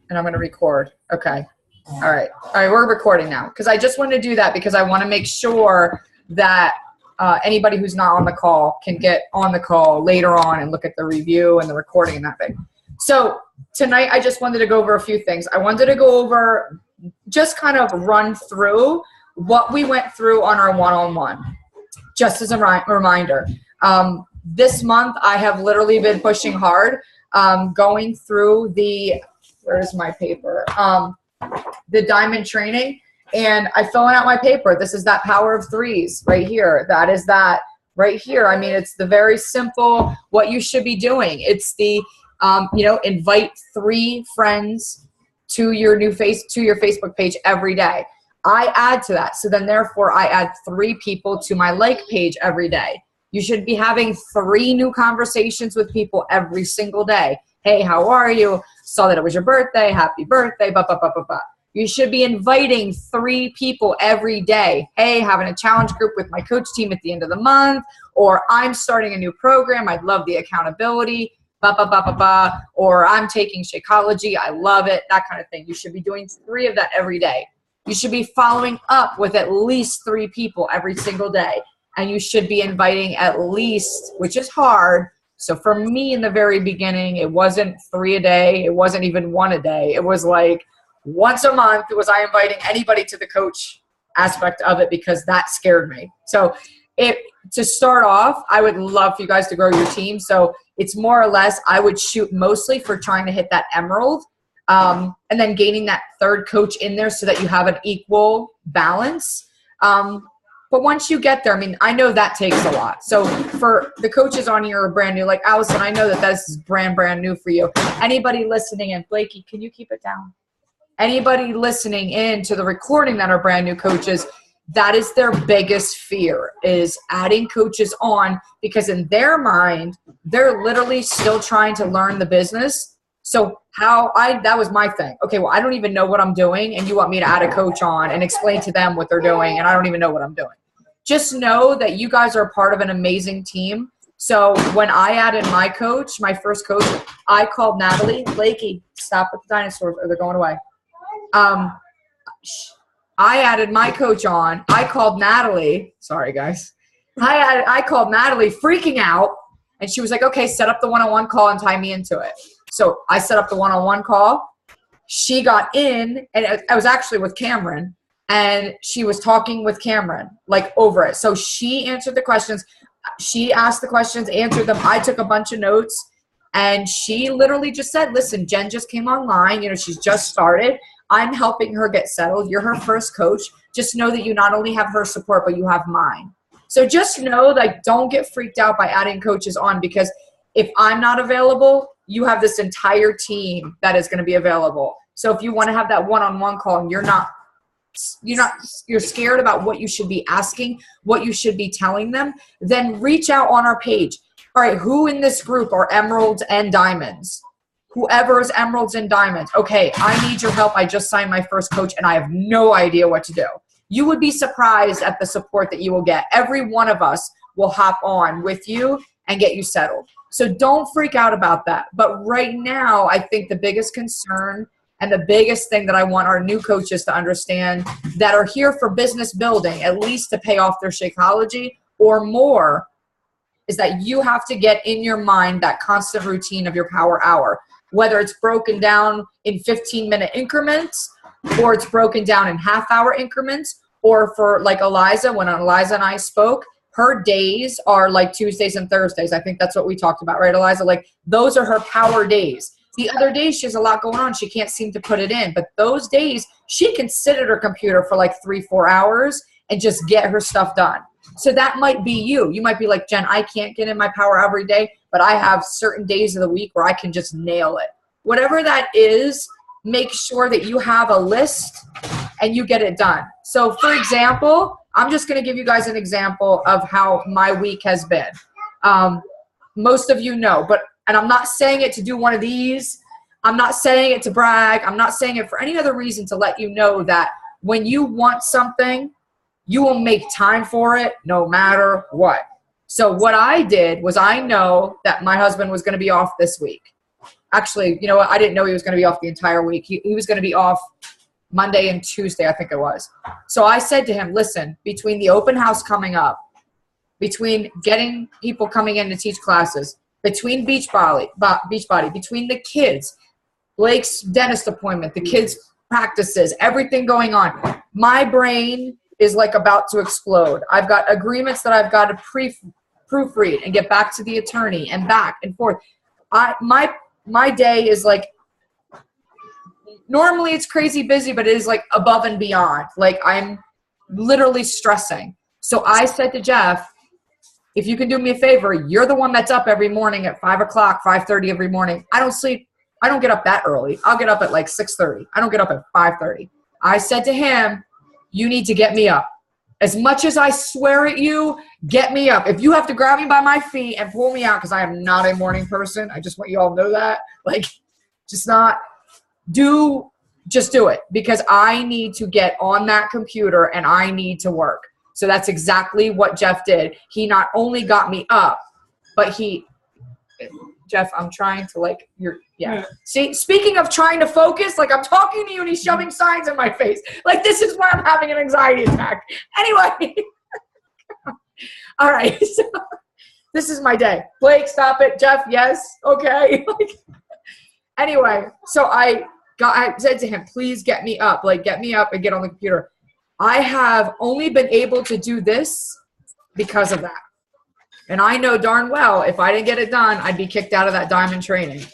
and I'm going to record. Okay. All right. All right. We're recording now because I just want to do that because I want to make sure that anybody who's not on the call can get on the call later on and look at the review and the recording and that thing. So tonight I just wanted to go over a few things. I wanted to go over, just kind of run through what we went through on our one-on-one, just as a reminder. This month I have literally been pushing hard, going through the, where's my paper? The diamond training, and I filling out my paper. This is that power of threes right here. That is that right here. I mean, it's the very simple, what you should be doing. It's the, invite 3 friends to your Facebook page every day. I add to that. So then therefore I add 3 people to my like page every day. You should be having 3 new conversations with people every single day. Hey, how are you? Saw that it was your birthday. Happy birthday. Blah, blah, blah, blah, blah. You should be inviting 3 people every day. Hey, having a challenge group with my coach team at the end of the month, or I'm starting a new program. I'd love the accountability. Blah, blah, blah, blah, blah. Or I'm taking Shakeology. I love it. That kind of thing. You should be doing 3 of that every day. You should be following up with at least 3 people every single day. And you should be inviting at least, which is hard. So for me in the very beginning, it wasn't 3 a day. It wasn't even 1 a day. It was like once a month was I inviting anybody to the coach aspect of it because that scared me. So to start off, I would love for you guys to grow your team. So it's more or less I would shoot mostly for trying to hit that emerald, and then gaining that 3rd coach in there so that you have an equal balance. But once you get there, I mean, I know that takes a lot. So for the coaches on here who are brand new, like Allison, I know that this is brand new for you. Anybody listening in, Blakey, can you keep it down? Anybody listening in to the recording that are brand new coaches, that is their biggest fear, is adding coaches on, because in their mind, they're literally still trying to learn the business. So that was my thing. Okay, well, I don't even know what I'm doing, and you want me to add a coach on and explain to them what they're doing, and I don't even know what I'm doing. Just know that you guys are part of an amazing team. So when I added my coach, my first coach, I called Natalie. Blakey, stop with the dinosaurs or they're going away. I added my coach on. I called Natalie. Sorry, guys. I called Natalie freaking out, and she was like, okay, set up the one-on-one call and tie me into it. So I set up the one-on-one call. She got in, and I was actually with Cameron, and she was talking with Cameron, like over it. So she answered the questions. She asked the questions, answered them. I took a bunch of notes, and she literally just said, listen, Jen just came online. She's just started. I'm helping her get settled. You're her first coach. Just know that you not only have her support, but you have mine. So just know, like, don't get freaked out by adding coaches on, because if I'm not available, you have this entire team that is going to be available. So if you want to have that one-on-one call and you're scared about what you should be asking, what you should be telling them, then reach out on our page. All right, who in this group are emeralds and diamonds? Whoever is emeralds and diamonds. Okay, I need your help. I just signed my first coach and I have no idea what to do. You would be surprised at the support that you will get. Every one of us will hop on with you and get you settled. So don't freak out about that. But right now, I think the biggest concern and the biggest thing that I want our new coaches to understand that are here for business building, at least to pay off their Shakeology or more, is that you have to get in your mind that constant routine of your power hour, whether it's broken down in 15-minute increments, or it's broken down in half-hour increments, or for like Eliza, when Eliza and I spoke, her days are like Tuesdays and Thursdays. I think that's what we talked about, right, Eliza? Like, those are her power days. The other days, she has a lot going on. She can't seem to put it in. But those days, she can sit at her computer for like 3-4 hours and just get her stuff done. So that might be you. You might be like, Jen, I can't get in my power every day, but I have certain days of the week where I can just nail it. Whatever that is, make sure that you have a list and you get it done. So for example, I'm just going to give you guys an example of how my week has been. Most of you know, and I'm not saying it to do one of these. I'm not saying it to brag. I'm not saying it for any other reason, to let you know that when you want something, you will make time for it no matter what. So what I did was, I know that my husband was going to be off this week. Actually, you know what? I didn't know he was going to be off the entire week. He was going to be off Monday and Tuesday, I think it was. So I said to him, listen, between the open house coming up, between getting people coming in to teach classes, between Beachbody, between the kids, Blake's dentist appointment, the kids' practices, everything going on, my brain is like about to explode. I've got agreements that I've got to proofread and get back to the attorney and back and forth. My day is like, normally it's crazy busy, but it is like above and beyond. Like I'm literally stressing. So I said to Jeff, if you can do me a favor, you're the one that's up every morning at 5 o'clock, 5:30 every morning. I don't sleep. I don't get up that early. I'll get up at like 6:30. I don't get up at 5:30. I said to him, you need to get me up. As much as I swear at you, get me up. If you have to grab me by my feet and pull me out, because I am not a morning person. I just want you all to know that. Like, just do it, because I need to get on that computer and I need to work. So that's exactly what Jeff did. He not only got me up, but Jeff, I'm trying to yeah. See, speaking of trying to focus, like I'm talking to you and he's shoving signs in my face. Like this is why I'm having an anxiety attack. Anyway. All right. So this is my day. Blake, stop it. Jeff, yes. Okay. Anyway, so I said to him, please get me up. Like get me up and get on the computer. I have only been able to do this because of that. And I know darn well if I didn't get it done, I'd be kicked out of that diamond training.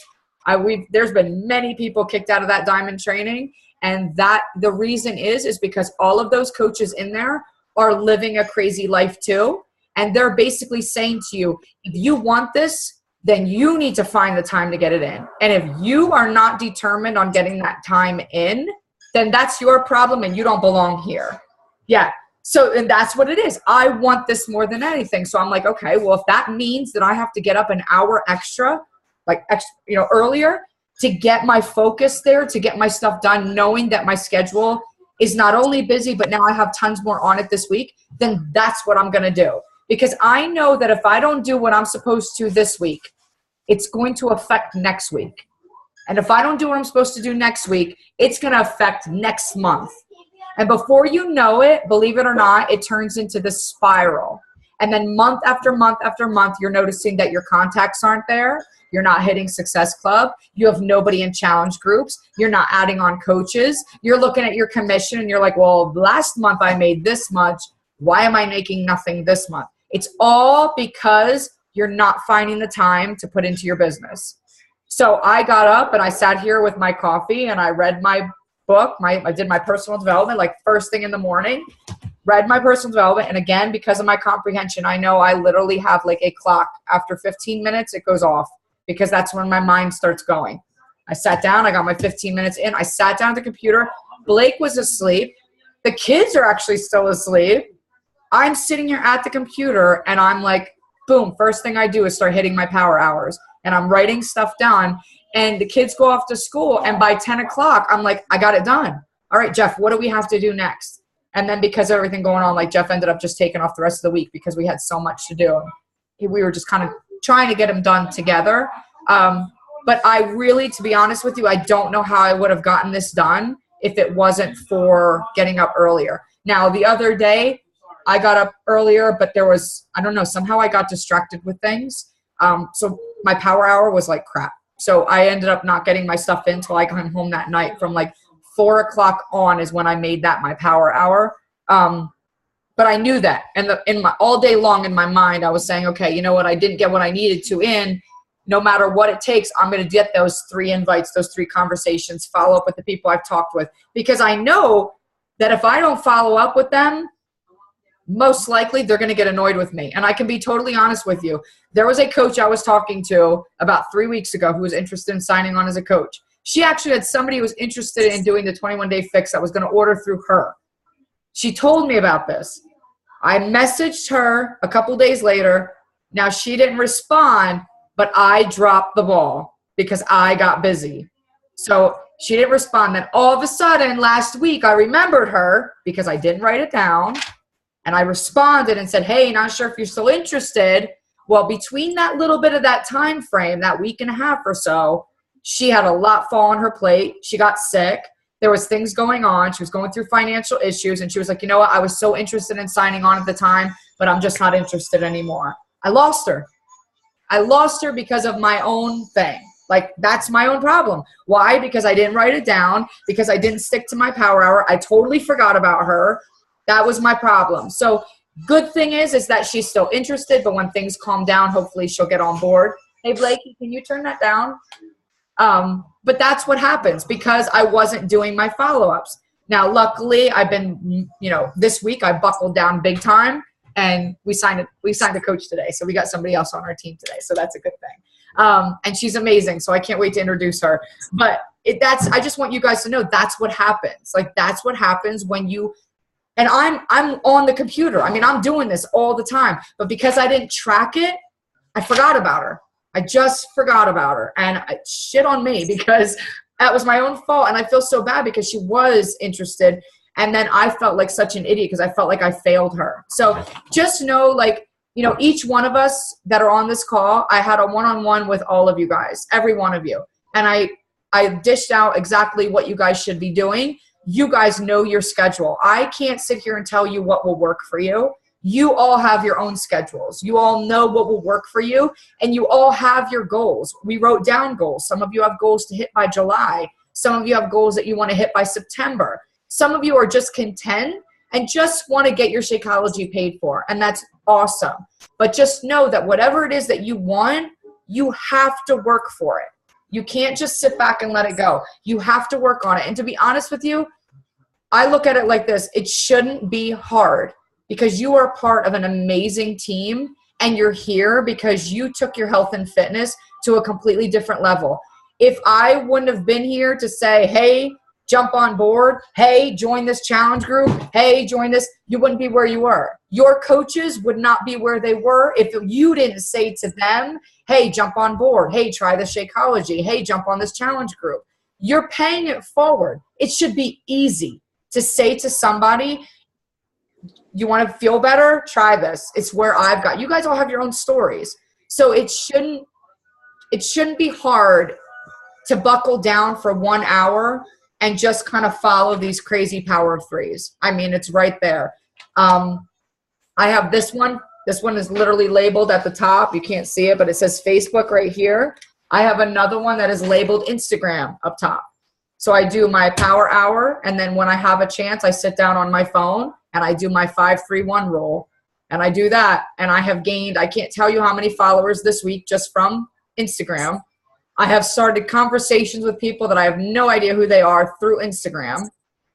There's been many people kicked out of that diamond training. And that the reason is because all of those coaches in there are living a crazy life too. And they're basically saying to you, if you want this, then you need to find the time to get it in. And if you are not determined on getting that time in, then that's your problem and you don't belong here. Yeah. So, and that's what it is. I want this more than anything. So I'm like, okay, well, if that means that I have to get up an hour extra, earlier to get my focus there, to get my stuff done, knowing that my schedule is not only busy, but now I have tons more on it this week, then that's what I'm going to do. Because I know that if I don't do what I'm supposed to this week, it's going to affect next week. And if I don't do what I'm supposed to do next week, it's going to affect next month. And before you know it, believe it or not, it turns into this spiral. And then month after month after month, you're noticing that your contacts aren't there. You're not hitting Success Club. You have nobody in challenge groups. You're not adding on coaches. You're looking at your commission and you're like, well, last month I made this much. Why am I making nothing this month? It's all because you're not finding the time to put into your business. So I got up and I sat here with my coffee and I read my book. I did my personal development like first thing in the morning, read my personal development. And again, because of my comprehension, I know I literally have like a clock. After 15 minutes, it goes off because that's when my mind starts going. I sat down. I got my 15 minutes in. I sat down at the computer. Blake was asleep. The kids are actually still asleep. I'm sitting here at the computer and I'm like, boom, first thing I do is start hitting my power hours. And I'm writing stuff down, and the kids go off to school, and by 10 o'clock, I'm like, I got it done. All right, Jeff, what do we have to do next? And then because of everything going on, like Jeff ended up just taking off the rest of the week because we had so much to do. We were just kind of trying to get them done together. But I really, to be honest with you, I don't know how I would have gotten this done if it wasn't for getting up earlier. Now, the other day, I got up earlier, but there was, I don't know, somehow I got distracted with things. So my power hour was like crap. So I ended up not getting my stuff in until I got home that night. From like 4 o'clock on is when I made that my power hour. But I knew that. And all day long in my mind, I was saying, okay, you know what? I didn't get what I needed to in. No matter what it takes, I'm going to get those 3 invites, those 3 conversations, follow up with the people I've talked with. Because I know that if I don't follow up with them, most likely they're going to get annoyed with me. And I can be totally honest with you. There was a coach I was talking to about 3 weeks ago who was interested in signing on as a coach. She actually had somebody who was interested in doing the 21-day fix that was going to order through her. She told me about this. I messaged her a couple days later. Now, she didn't respond, but I dropped the ball because I got busy. So she didn't respond. Then all of a sudden, last week, I remembered her because I didn't write it down. And I responded and said, hey, not sure if you're still interested. Well, between that little bit of that time frame, that week and a half or so, She had a lot fall on her plate. She got sick. There was things going on. She was going through financial issues. And she was like, you know what? I was so interested in signing on at the time, but I'm just not interested anymore. I lost her. I lost her because of my own thing. Like, that's my own problem. Why? Because I didn't write it down, because I didn't stick to my power hour. I totally forgot about her. That was my problem. So good thing is that she's still interested, but when things calm down, hopefully she'll get on board. Hey, Blakey, can you turn that down? But that's what happens because I wasn't doing my follow-ups. Now, luckily, I've been, this week I buckled down big time, and we signed a coach today. So we got somebody else on our team today. So that's a good thing. And she's amazing. So I can't wait to introduce her. But I just want you guys to know that's what happens. Like, that's what happens when you, and I'm on the computer. I mean, I'm doing this all the time, but because I didn't track it, I forgot about her. I just forgot about her, and shit on me because that was my own fault. And I feel so bad because she was interested. And then I felt like such an idiot because I felt like I failed her. So just know, like, each one of us that are on this call, I had a one-on-one with all of you guys, every one of you. And I dished out exactly what you guys should be doing. You guys know your schedule. I can't sit here and tell you what will work for you. You all have your own schedules. You all know what will work for you, and you all have your goals. We wrote down goals. Some of you have goals to hit by July. Some of you have goals that you want to hit by September. Some of you are just content and just want to get your Shakeology paid for, and that's awesome. But just know that whatever it is that you want, you have to work for it. You can't just sit back and let it go. You have to work on it. And to be honest with you, I look at it like this. It shouldn't be hard because you are part of an amazing team, and you're here because you took your health and fitness to a completely different level. If I wouldn't have been here to say, hey, jump on board, hey, join this challenge group, hey, join this, you wouldn't be where you were. Your coaches would not be where they were if you didn't say to them, hey, jump on board, hey, try the Shakeology, hey, jump on this challenge group. You're paying it forward. It should be easy to say to somebody, you want to feel better? Try this. It's where I've got. You guys all have your own stories. So it shouldn't be hard to buckle down for 1 hour and just kind of follow these crazy power of threes. I mean, it's right there. I have this one. This one is literally labeled at the top. You can't see it, but it says Facebook right here. I have another one that is labeled Instagram up top. So I do my power hour, and then when I have a chance, I sit down on my phone and I do my 5-3-1 rule, and I do that. And I have gained, I can't tell you how many followers this week just from Instagram. I have started conversations with people that I have no idea who they are through Instagram.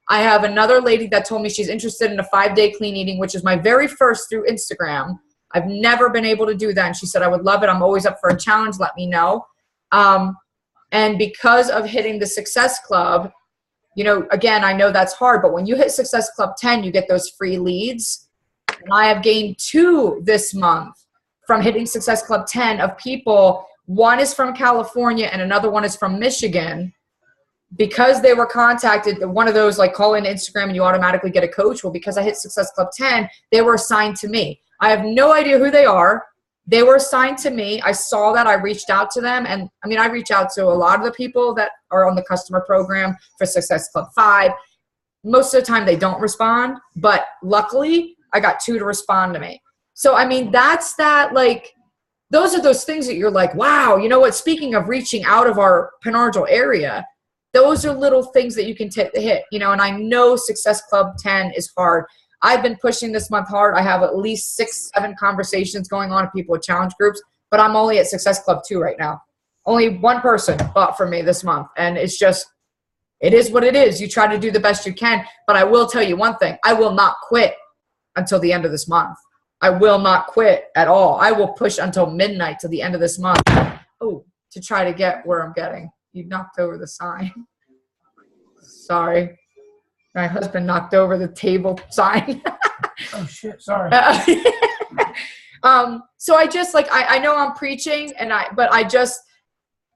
I have another lady that told me she's interested in a 5-day clean eating, which is my very first through Instagram. I've never been able to do that. And she said, I would love it. I'm always up for a challenge. Let me know. And because of hitting the Success Club, again, I know that's hard, but when you hit Success Club 10, you get those free leads. And I have gained 2 this month from hitting Success Club 10 of people. One is from California and another one is from Michigan. Because they were contacted, one of those, like, call in Instagram and you automatically get a coach. Well, because I hit Success Club 10, they were assigned to me. I have no idea who they are. They were assigned to me. I saw that. I reached out to them. And I mean, I reach out to a lot of the people that are on the customer program for Success Club 5. Most of the time they don't respond, but luckily I got 2 to respond to me. So, I mean, that's that, like, those are those things that you're like, wow, you know what? Speaking of reaching out of our Penargil area, those are little things that you can hit, and I know Success Club 10 is hard. I've been pushing this month hard. I have at least 6-7 conversations going on with people with challenge groups, but I'm only at Success Club 2 right now. Only one person bought from me this month, and it's just, it is what it is. You try to do the best you can, but I will tell you one thing. I will not quit until the end of this month. I will not quit at all. I will push until midnight to the end of this month to try to get where I'm getting. You knocked over the sign. Sorry. My husband knocked over the table sign. Oh, shit. Sorry. So I just, like, I know I'm preaching, but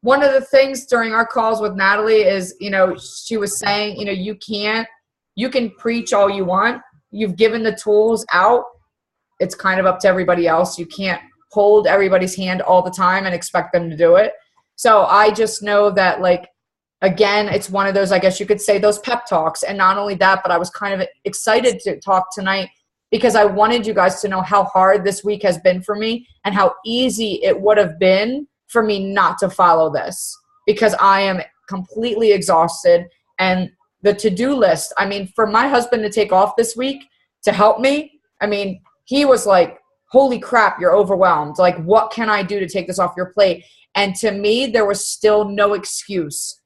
one of the things during our calls with Natalie is, she was saying, you can preach all you want. You've given the tools out. It's kind of up to everybody else. You can't hold everybody's hand all the time and expect them to do it. So I just know that, like, again, it's one of those, I guess you could say, those pep talks. And not only that, but I was kind of excited to talk tonight because I wanted you guys to know how hard this week has been for me and how easy it would have been for me not to follow this, because I am completely exhausted. And the to-do list, I mean, for my husband to take off this week to help me, I mean, he was like, holy crap, you're overwhelmed. Like, what can I do to take this off your plate? And to me, there was still no excuse.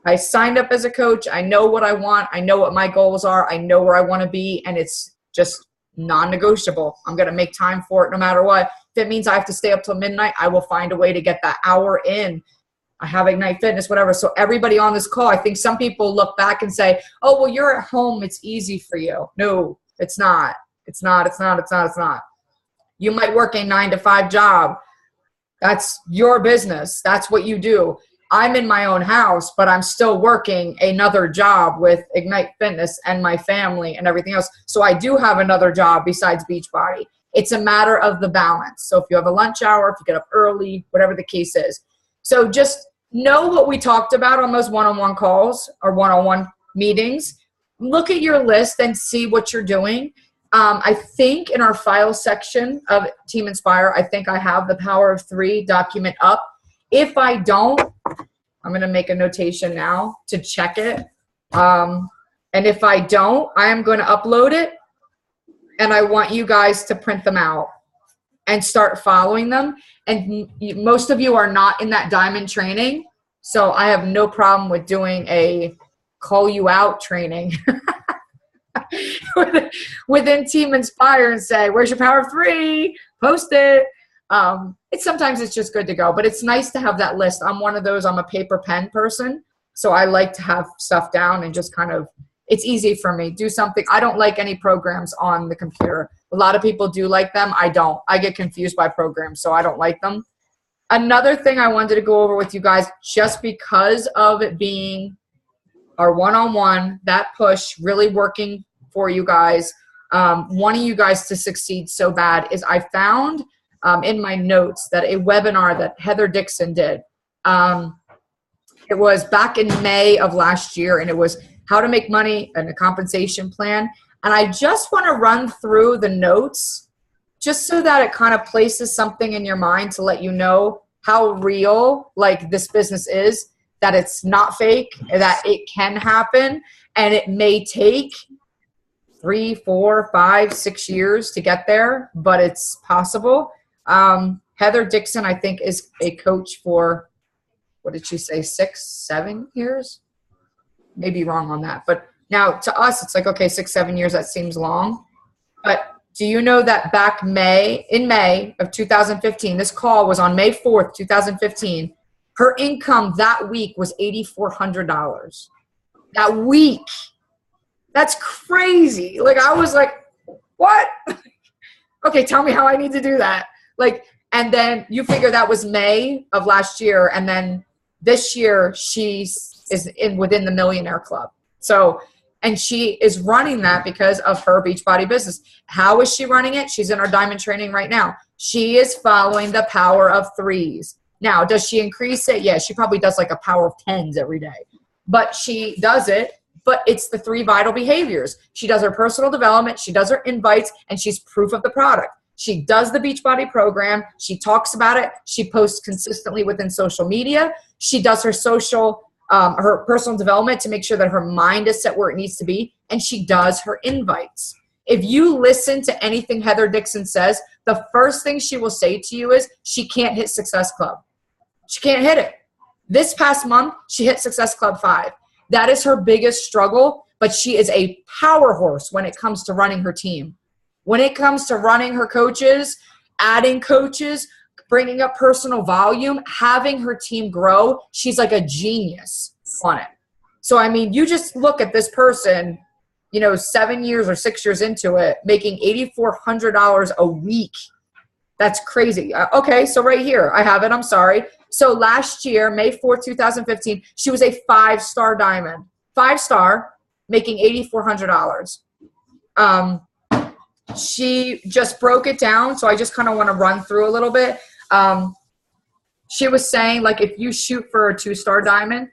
I signed up as a coach. I know what I want. I know what my goals are. I know where I want to be. And it's just non-negotiable. I'm going to make time for it no matter what. If it means I have to stay up till midnight, I will find a way to get that hour in. I have Ignite Fitness, whatever. So everybody on this call, I think some people look back and say, oh, well, you're at home. It's easy for you. No, it's not. It's not. It's not. It's not. It's not. You might work a 9-to-5 job. That's your business. That's what you do. I'm in my own house, but I'm still working another job with Ignite Fitness and my family and everything else. So I do have another job besides Beachbody. It's a matter of the balance. So if you have a lunch hour, if you get up early, whatever the case is. So just know what we talked about on those one-on-one calls or one-on-one meetings. Look at your list and see what you're doing. I think in our file section of Team Inspire, I think I have the Power of 3 document up. If I don't, I'm going to make a notation now to check it. And if I don't, I am going to upload it. And I want you guys to print them out and start following them. And most of you are not in that diamond training. So I have no problem with doing a call you out training within Team Inspire and say, where's your Power of 3? Post it. Sometimes it's just good to go, but it's nice to have that list. I'm one of those, I'm a paper pen person. So I like to have stuff down and just kind of, it's easy for me. Do something. I don't like any programs on the computer. A lot of people do like them. I don't. I get confused by programs, so I don't like them. Another thing I wanted to go over with you guys, just because of it being our one-on-one, that push really working for you guys, wanting you guys to succeed so bad, is I found in my notes that a webinar that Heather Dixon did, it was back in May of last year, and it was how to make money and a compensation plan. And I just want to run through the notes just so that it kind of places something in your mind to let you know how real, like, this business is, that it's not fake, that it can happen, and it may take 3, 4, 5, 6 years to get there, but it's possible. Heather Dixon, I think, is a coach for, what did she say, 6, 7 years? Maybe wrong on that. But now to us, it's like, okay, 6, 7 years, that seems long. But do you know that back in May of 2015, this call was on May 4th, 2015, her income that week was $8,400. That week. That's crazy. Like, I was like, what? Okay, tell me how I need to do that. Like, and then you figure that was May of last year, and then this year she is within the Millionaire Club. So, and she is running that because of her Beachbody business. How is she running it? She's in our diamond training right now. She is following the Power of 3s. Now, does she increase it? Yeah, she probably does like a Power of 10s every day. But she does it, but it's the 3 vital behaviors. She does her personal development, she does her invites, and she's proof of the product. She does the Beachbody program. She talks about it. She posts consistently within social media. She does her her personal development to make sure that her mind is set where it needs to be. And she does her invites. If you listen to anything Heather Dixon says, the first thing she will say to you is she can't hit Success Club. She can't hit it. This past month, she hit Success Club 5. That is her biggest struggle, but she is a power horse when it comes to running her team. When it comes to running her coaches, adding coaches, bringing up personal volume, having her team grow, she's like a genius on it. So, I mean, you just look at this person, 7 years or 6 years into it, making $8,400 a week. That's crazy. Okay, so right here, I have it. I'm sorry. So last year, May 4th, 2015, she was a 5-star diamond. 5-star, making $8,400. She just broke it down, so I just kind of want to run through a little bit. she was saying, like, if you shoot for a 2-star diamond,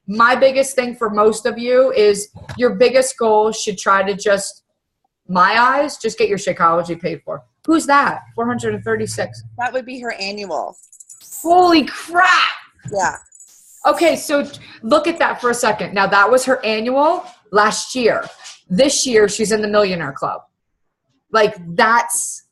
my biggest thing for most of you is your biggest goal should try to just, my eyes, just get your Shakeology paid for. Who's that? 436. That would be her annual. Holy crap. Yeah. Okay, so look at that for a second. Now, that was her annual last year. This year, she's in the Millionaire Club. Like, that's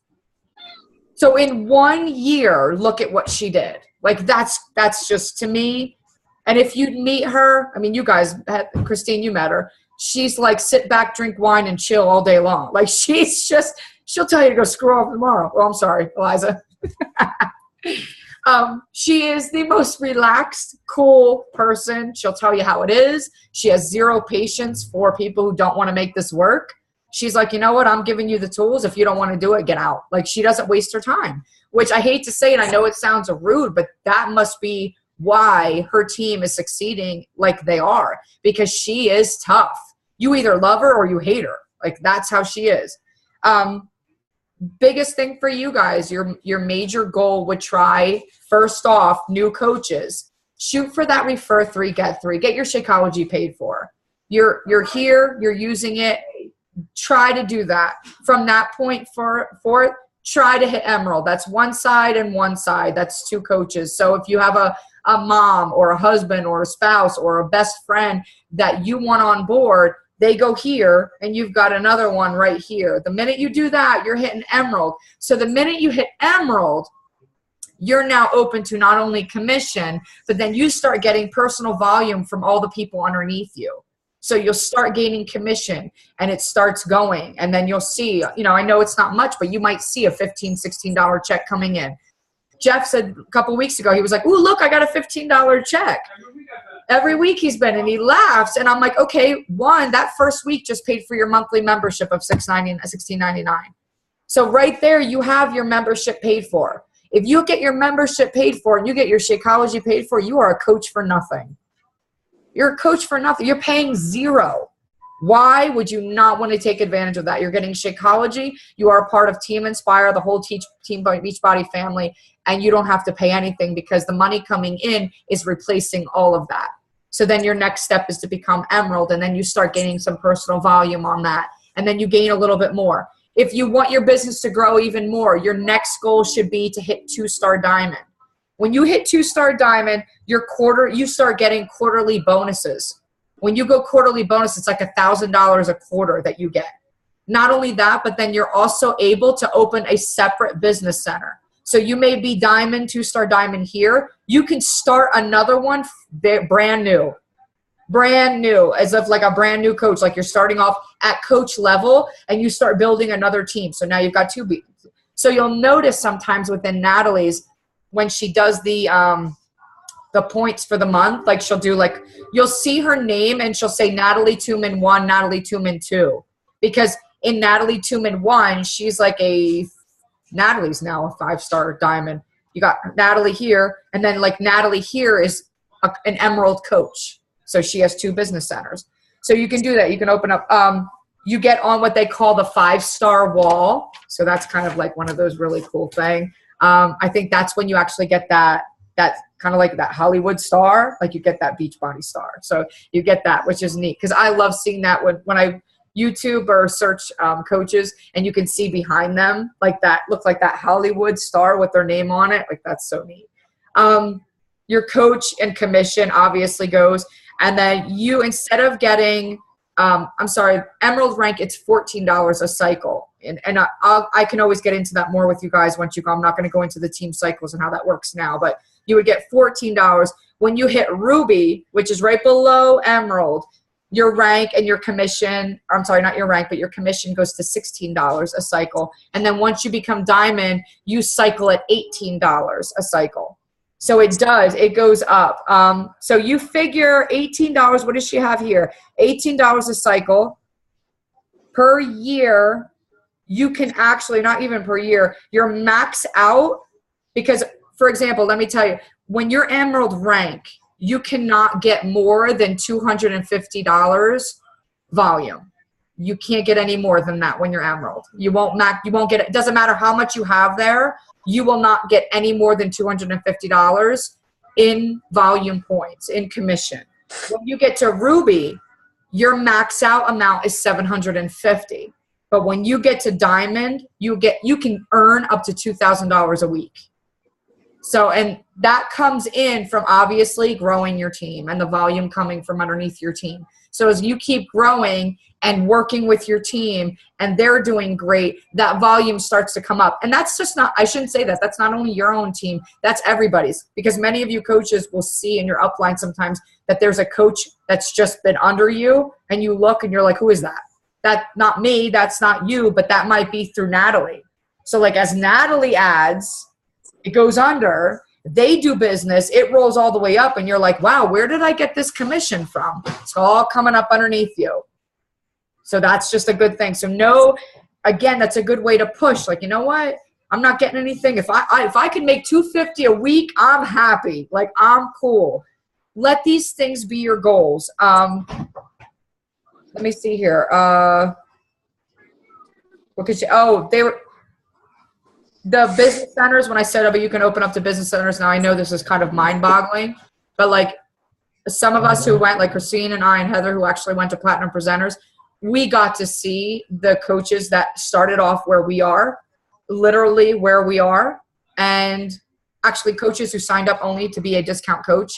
– so in 1 year, look at what she did. Like, that's just, to me – and if you'd meet her – I mean, you guys – Christine, you met her. She's like, sit back, drink wine, and chill all day long. Like, she's just – she'll tell you to go screw off tomorrow. Oh, I'm sorry, Eliza. She is the most relaxed, cool person. She'll tell you how it is. She has zero patience for people who don't want to make this work. She's like, you know what? I'm giving you the tools. If you don't want to do it, get out. Like, she doesn't waste her time, which I hate to say, and I know it sounds rude, but that must be why her team is succeeding like they are, because she is tough. You either love her or you hate her. Like, that's how she is. Biggest thing for you guys, your major goal would try, first off, new coaches. Shoot for that refer 3, get 3. Get your Shakeology paid for. You're here, you're using it. Try to do that. From that point forward, try to hit Emerald. That's one side and one side. That's 2 coaches. So if you have a mom or a husband or a spouse or a best friend that you want on board, they go here, and you've got another one right here. The minute you do that, you're hitting Emerald. So the minute you hit Emerald, you're now open to not only commission, but then you start getting personal volume from all the people underneath you. So you'll start gaining commission, and it starts going. And then you'll see, you know, I know it's not much, but you might see a $15, $16 check coming in. Jeff said a couple of weeks ago, he was like, ooh, look, I got a $15 check. Every week he's been, and he laughs. And I'm like, okay, one, that first week just paid for your monthly membership of $16.99. So right there, you have your membership paid for. If you get your membership paid for and you get your Shakeology paid for, you are a coach for nothing. You're a coach for nothing. You're paying zero. Why would you not want to take advantage of that? You're getting Shakeology. You are a part of Team Inspire, the whole Team Beachbody family, and you don't have to pay anything because the money coming in is replacing all of that. So then your next step is to become Emerald, and then you start gaining some personal volume on that, and then you gain a little bit more. If you want your business to grow even more, your next goal should be to hit 2-star diamond. When you hit 2-star diamond, you start getting quarterly bonuses. When you go quarterly bonus, it's like $1,000 a quarter that you get. Not only that, but then you're also able to open a separate business center. So you may be diamond, 2-star diamond here. You can start another one brand new, as if like a brand new coach, like you're starting off at coach level and you start building another team. So now you've got 2 beats. So you'll notice sometimes within Natalie's, when she does the points for the month, like she'll do like, you'll see her name and she'll say Natalie Tuman 1, Natalie Tuman 2. Because in Natalie Tuman 1, she's like Natalie's now a 5-star diamond. You got Natalie here, and then like Natalie here is an Emerald coach. So she has 2 business centers. So you can do that. You can open up, you get on what they call the 5-star wall. So that's kind of like one of those really cool things. I think that's when you actually get that kind of like that Hollywood star, like you get that Beachbody star. So you get that, which is neat. Cause I love seeing that when I YouTube or search coaches and you can see behind them like that, look like that Hollywood star with their name on it. Like that's so neat. Your coach and commission obviously goes. And then you, instead of getting, Emerald rank, it's $14 a cycle. And I can always get into that more with you guys once you go. I'm not going to go into the team cycles and how that works now, but you would get $14. When you hit Ruby, which is right below Emerald, your rank and your commission, I'm sorry, not your rank, but your commission goes to $16 a cycle. And then once you become Diamond, you cycle at $18 a cycle. So it goes up. So you figure $18, what does she have here? $18 a cycle. Per year, you can actually, not even per year, you're max out because, for example, let me tell you, when you're Emerald rank, you cannot get more than $250 volume. You can't get any more than that when you're Emerald. You won't get it. It doesn't matter how much you have there. You will not get any more than $250 in volume points, in commission. When you get to Ruby, your max out amount is $750. But when you get to Diamond, you can earn up to $2,000 a week. So, and that comes in from obviously growing your team and the volume coming from underneath your team. So as you keep growing and working with your team and they're doing great, that volume starts to come up. And that's just not, I shouldn't say that. That's not only your own team, that's everybody's. Because many of you coaches will see in your upline sometimes that there's a coach that's just been under you and you look and you're like, who is that? That's not me, that's not you, but that might be through Natalie. So like as Natalie adds, it goes under, they do business, it rolls all the way up and you're like, wow, where did I get this commission from? It's all coming up underneath you. So that's just a good thing. So no, again, that's a good way to push. Like, you know what? I'm not getting anything. If I can make $250 a week, I'm happy. Like, I'm cool. Let these things be your goals. Let me see here. What could you, oh, they were, the business centers, when I said, oh, but you can open up to business centers. Now I know this is kind of mind boggling, but like some of us who went, like Christine and I and Heather, who actually went to Platinum Presenters, we got to see the coaches that started off where we are, literally where we are, and actually coaches who signed up only to be a discount coach,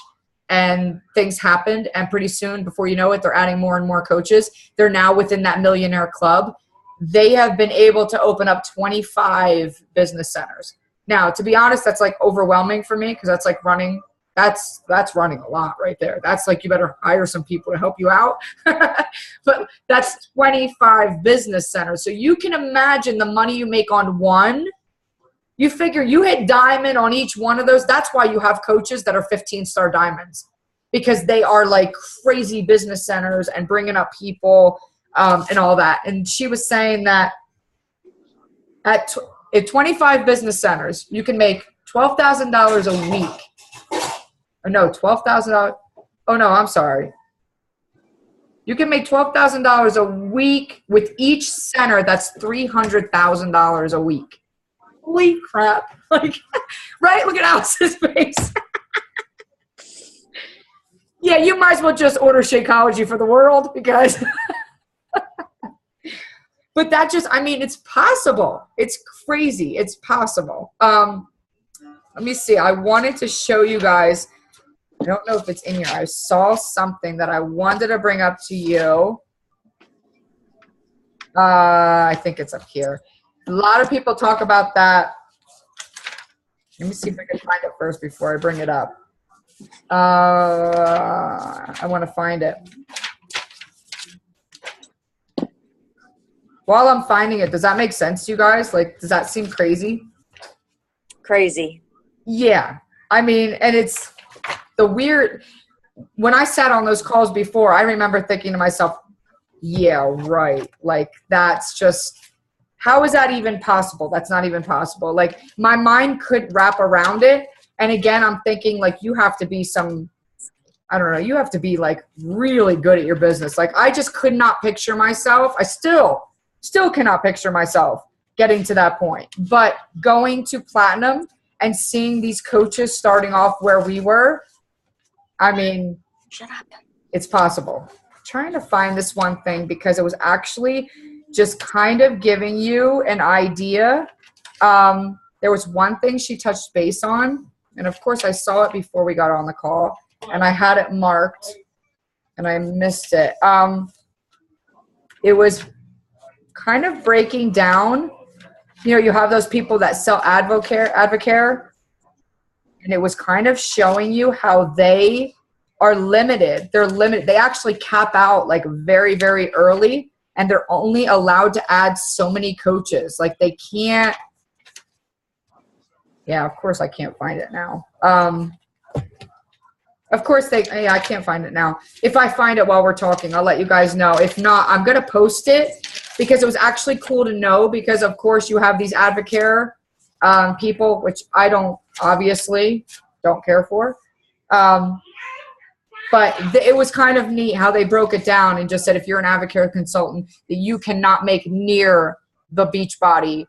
and things happened, and pretty soon, before you know it, they're adding more and more coaches. They're now within that millionaire club. They have been able to open up 25 business centers. Now, to be honest, that's like overwhelming for me because that's like running, that's running a lot right there. That's like you better hire some people to help you out. But that's 25 business centers. So you can imagine the money you make on one. You figure you hit diamond on each one of those. That's why you have coaches that are 15-star diamonds, because they are like crazy business centers and bringing up people and all that. And she was saying that at 25 business centers, you can make $12,000 a week. Or no, $12,000. Oh, no, I'm sorry. You can make $12,000 a week with each center. That's $300,000 a week. Holy crap. Like, right? Look at Alice's face. Yeah, you might as well just order Shakeology for the world because – but that just, I mean, it's possible. It's crazy. It's possible. Let me see. I wanted to show you guys. I don't know if it's in here. I saw something that I wanted to bring up to you. I think it's up here. A lot of people talk about that. Let me see if I can find it first before I bring it up. I want to find it. While I'm finding it, does that make sense to you guys? Like, does that seem crazy? Crazy. Yeah. I mean, and it's the weird, when I sat on those calls before, I remember thinking to myself, yeah, right. Like, that's just, how is that even possible? That's not even possible. Like, my mind could wrap around it. And again, I'm thinking, like, you have to be I don't know, you have to be, like, really good at your business. Like, I just could not picture myself. I still cannot picture myself getting to that point. But going to Platinum and seeing these coaches starting off where we were, I mean, Shut up. it's possible. I'm trying to find this one thing because it was actually just kind of giving you an idea. There was one thing she touched base on, and of course I saw it before we got on the call, and I had it marked, and I missed it. It was kind of breaking down, you know, you have those people that sell Advocare, and it was kind of showing you how they are limited. They're limited. They actually cap out like very, very early, and they're only allowed to add so many coaches. Like they can't, yeah, of course I can't find it now. Of course yeah, I can't find it now. If I find it while we're talking, I'll let you guys know. If not, I'm going to post it because it was actually cool to know, because of course you have these Advocare people, which I obviously don't care for. But it was kind of neat how they broke it down and just said if you're an Avocare consultant, that you cannot make near the Beachbody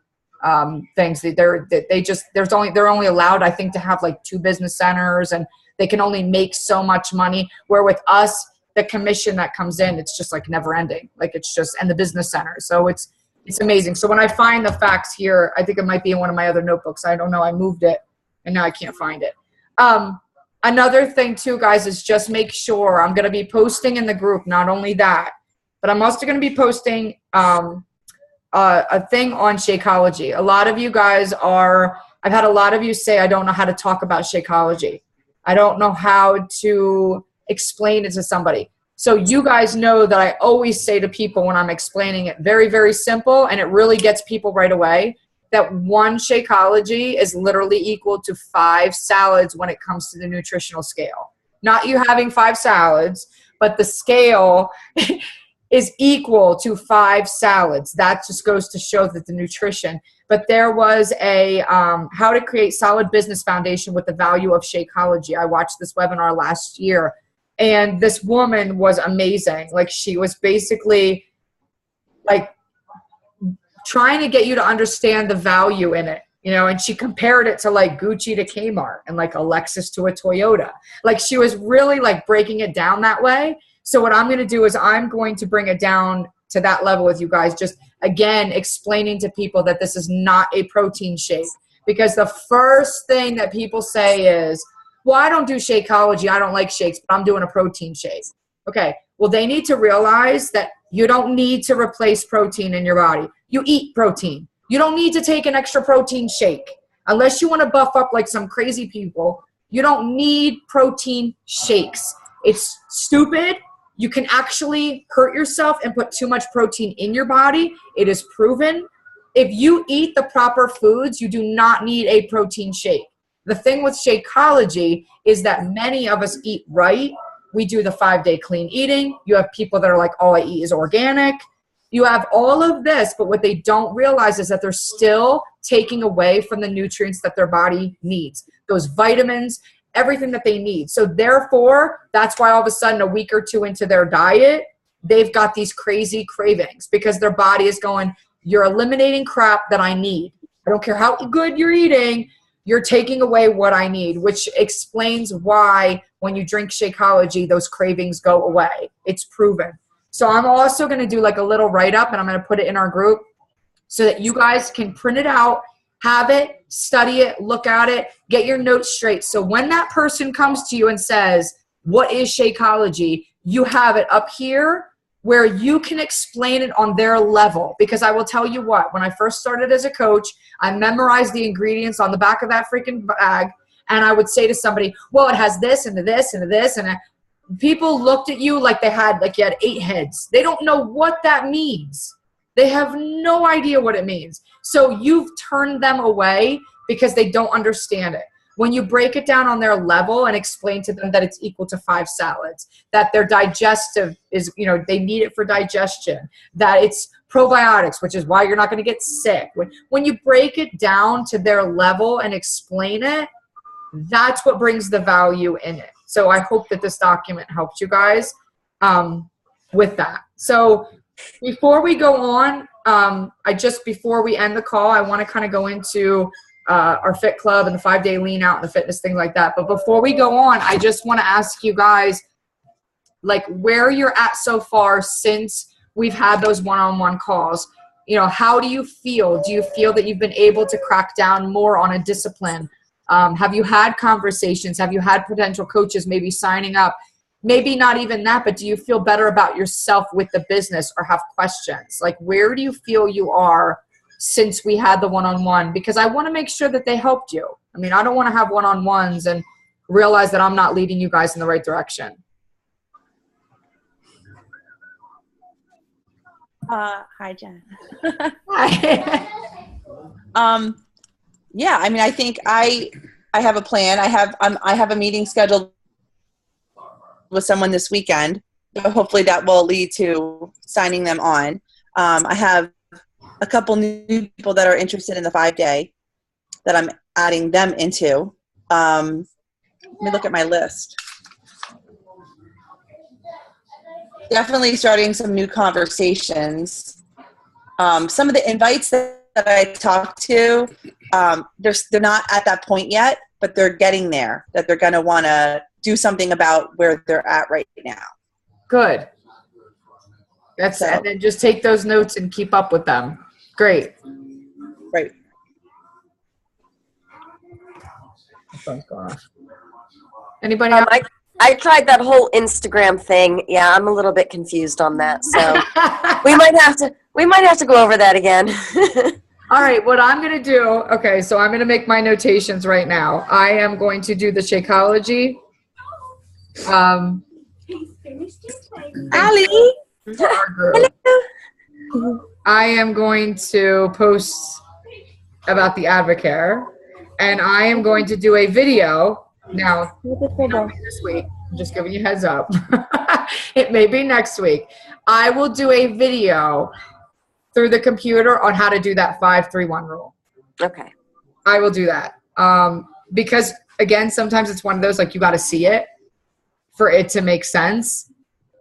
things. They're only allowed, I think, to have like 2 business centers, and they can only make so much money. Where with us, the commission that comes in, it's just like never ending. Like it's just, and the business center. So it's amazing. So when I find the facts here, I think it might be in one of my other notebooks. I don't know. I moved it and now I can't find it. Another thing too, guys, is just make sure I'm going to be posting in the group. Not only that, but I'm also going to be posting a thing on Shakeology. A lot of you guys I've had a lot of you say, I don't know how to talk about Shakeology. I don't know how to explain it to somebody. So you guys know that I always say to people when I'm explaining it, very, very simple, and it really gets people right away, that 1 Shakeology is literally equal to 5 salads when it comes to the nutritional scale. Not you having 5 salads, but the scale is equal to 5 salads. That just goes to show that the nutrition. But there was a how to create solid business foundation with the value of Shakeology. I watched this webinar last year, and this woman was amazing. Like she was basically like trying to get you to understand the value in it, you know, and she compared it to like Gucci to Kmart and like a Lexus to a Toyota. Like she was really like breaking it down that way. So what I'm going to do is I'm going to bring it down to that level with you guys, just again explaining to people that this is not a protein shake, because the first thing that people say is, well, I don't do Shakeology, I don't like shakes, but I'm doing a protein shake. Okay, well, they need to realize that you don't need to replace protein in your body. You eat protein. You don't need to take an extra protein shake. Unless you want to buff up like some crazy people, you don't need protein shakes. It's stupid. You can actually hurt yourself and put too much protein in your body. It is proven. If you eat the proper foods, you do not need a protein shake. The thing with Shakeology is that many of us eat right. We do the 5-day clean eating. You have people that are like, all I eat is organic. You have all of this, but what they don't realize is that they're still taking away from the nutrients that their body needs, those vitamins, everything that they need. So therefore, that's why all of a sudden a week or 2 into their diet, they've got these crazy cravings because their body is going, you're eliminating crap that I need. I don't care how good you're eating, you're taking away what I need, which explains why when you drink Shakeology, those cravings go away. It's proven. So I'm also going to do like a little write-up, and I'm going to put it in our group so that you guys can print it out, have it, study it, look at it, get your notes straight. So when that person comes to you and says, what is Shakeology, you have it up here where you can explain it on their level. Because I will tell you what, when I first started as a coach, I memorized the ingredients on the back of that freaking bag, and I would say to somebody, well, it has this and this and this, and people looked at you like you had 8 heads. They don't know what that means. They have no idea what it means. So you've turned them away because they don't understand it. When you break it down on their level and explain to them that it's equal to 5 salads, that their digestive is, you know, they need it for digestion, that it's probiotics, which is why you're not going to get sick. When you break it down to their level and explain it, that's what brings the value in it. So I hope that this document helped you guys with that. So before we go on, before we end the call, I want to kind of go into our Fit Club and the 5-day lean out and the fitness, things like that. But before we go on, I just want to ask you guys, like, where you're at so far since we've had those one-on-one calls. You know, how do you feel? Do you feel that you've been able to crack down more on a discipline? Have you had conversations? Have you had potential coaches maybe signing up? Maybe not even that, but do you feel better about yourself with the business or have questions? Like, where do you feel you are since we had the one-on-one? Because I want to make sure that they helped you. I mean, I don't want to have one-on-ones and realize that I'm not leading you guys in the right direction. Hi, Jen. Hi. Yeah, I mean, I think I have a plan. I have a meeting scheduled with someone this weekend. So hopefully that will lead to signing them on. I have a couple new people that are interested in the 5-day that I'm adding them into. Let me look at my list. definitely starting some new conversations. Some of the invites that I talked to, they're not at that point yet, but they're getting there, that they're going to want to do something about where they're at right now. Good. And then just take those notes and keep up with them. Great. Right. Phone's going off. Anybody else? I tried that whole Instagram thing. Yeah, I'm a little bit confused on that. So we might have to go over that again. All right, what I'm going to do, okay, so I'm going to make my notations right now. I am going to do the Shakeology. Allie. For our group. I am going to post about the Advocare, and I am going to do a video. Now, not this week. I'm just giving you a heads up. It may be next week. I will do a video through the computer on how to do that 5-3-1 rule. Okay. I will do that. Because, again, sometimes it's one of those, like, you got to see it for it to make sense.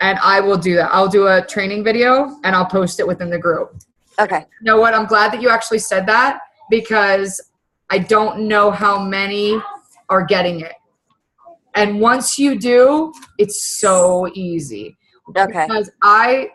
And I will do that. I'll do a training video, and I'll post it within the group. Okay. You know what? I'm glad that you actually said that, because I don't know how many are getting it. And once you do, it's so easy. Okay. Because I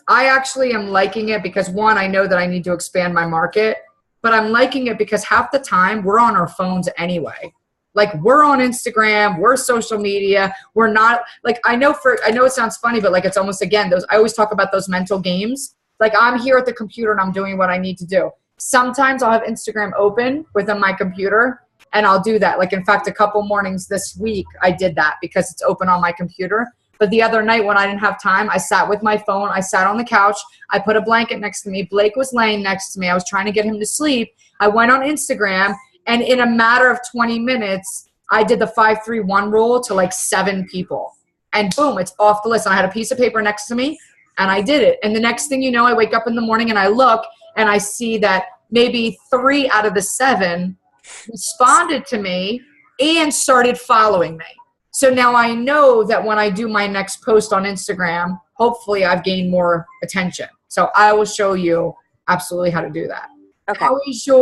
actually am liking it because, one, I know that I need to expand my market, but I'm liking it because half the time we're on our phones anyway. Like, we're on Instagram, we're social media, we're not, like, I know it sounds funny, but like, it's almost, again, I always talk about those mental games. Like, I'm here at the computer and I'm doing what I need to do. Sometimes I'll have Instagram open within my computer, and I'll do that. Like, in fact, a couple mornings this week, I did that because it's open on my computer. But the other night when I didn't have time, I sat with my phone. I sat on the couch. I put a blanket next to me. Blake was laying next to me. I was trying to get him to sleep. I went on Instagram, and in a matter of 20 minutes, I did the 5-3-1 rule to like 7 people. And boom, it's off the list. And I had a piece of paper next to me, and I did it. And the next thing you know, I wake up in the morning and I look, and I see that maybe 3 out of the 7 responded to me and started following me. So now I know that when I do my next post on Instagram, hopefully I've gained more attention. So I will show you absolutely how to do that. Okay. How is you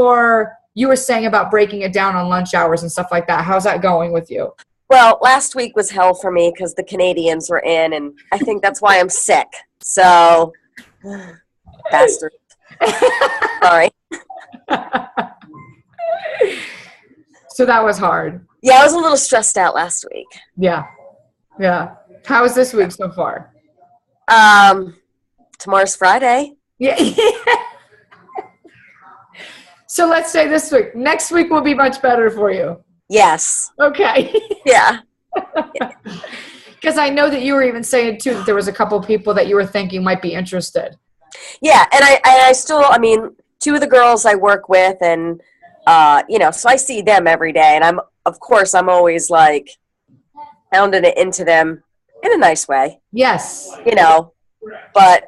were saying about breaking it down on lunch hours and stuff like that. How's that going with you? Well, last week was hell for me because the Canadians were in, and I think that's why I'm sick. So, bastard. Sorry. So that was hard. Yeah, I was a little stressed out last week. Yeah. How is this week so far? Tomorrow's Friday. Yeah. So let's say this week. Next week will be much better for you. Yes. Okay. Yeah. Because I know that you were even saying, too, that there was a couple people that you were thinking might be interested. Yeah, and I still, 2 of the girls I work with, and, so I see them every day, and I'm always, like, pounding it into them in a nice way. Yes. But,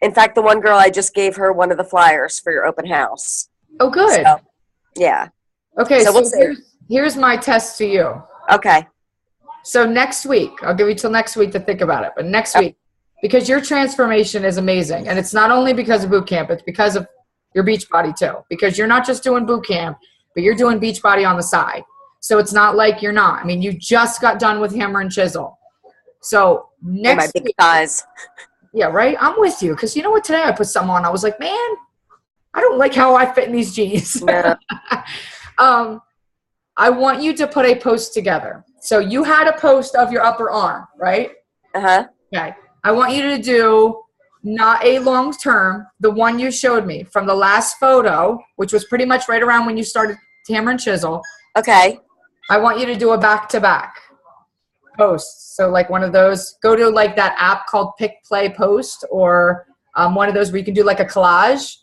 in fact, the one girl, I just gave her one of the flyers for your open house. Oh, good. So, yeah. Okay, So so we'll here's my test to you. Okay. So next week, I'll give you till next week to think about it, but next week, because your transformation is amazing, and it's not only because of boot camp, it's because of your Beachbody too, because you're not just doing boot camp, but you're doing Beachbody on the side. So it's not like you're not. You just got done with Hammer and Chisel. So next my big week, thighs. Yeah, right? I'm with you, because you know what? Today I put some on. I was like, man, I don't like how I fit in these jeans. Yeah. I want you to put a post together. So you had a post of your upper arm, right? Uh-huh. Okay. I want you to do not a long term, the one you showed me from the last photo, which was pretty much right around when you started Hammer and Chisel. Okay. I want you to do a back-to-back post. So like one of those, go to like that app called Pick Play Post, or one of those where you can do like a collage.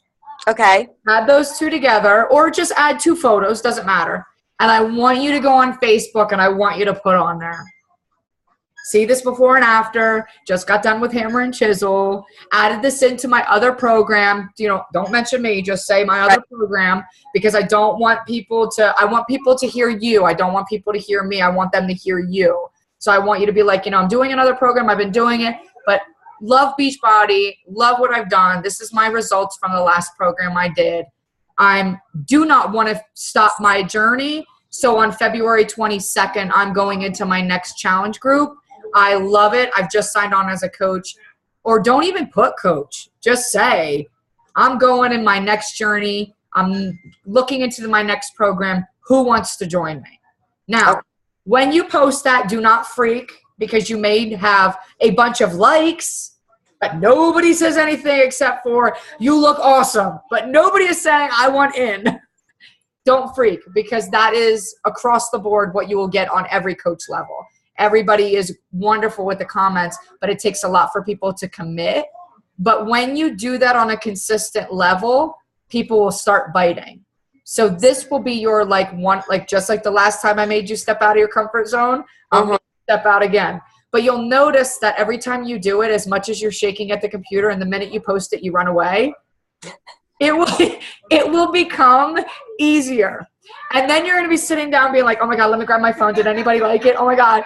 Okay. Add those 2 together, or just add 2 photos, doesn't matter. And I want you to go on Facebook, and I want you to put on there, see this before and after, just got done with Hammer and Chisel, added this into my other program. Don't mention me, just say my other program, because I want people to hear you. I don't want people to hear me. I want them to hear you. So I want you to be like, I'm doing another program. I've been doing it, but love Beachbody, love what I've done. This is my results from the last program I did. I do not want to stop my journey. So on February 22nd, I'm going into my next challenge group. I love it. I've just signed on as a coach. Or don't even put coach. Just say, I'm going in my next journey. I'm looking into my next program. Who wants to join me? Now, when you post that, do not freak, because you may have a bunch of likes, but nobody says anything except for, you look awesome. But nobody is saying, I want in. Don't freak, because that is across the board what you will get on every coach level. Everybody is wonderful with the comments, but it takes a lot for people to commit. But when you do that on a consistent level, people will start biting. So this will be your just like the last time I made you step out of your comfort zone, I'm going to step out again. But you'll notice that every time you do it, as much as you're shaking at the computer and the minute you post it, you run away, it will become easier. And then you're going to be sitting down being like, oh my God, let me grab my phone. Did anybody like it? Oh my God.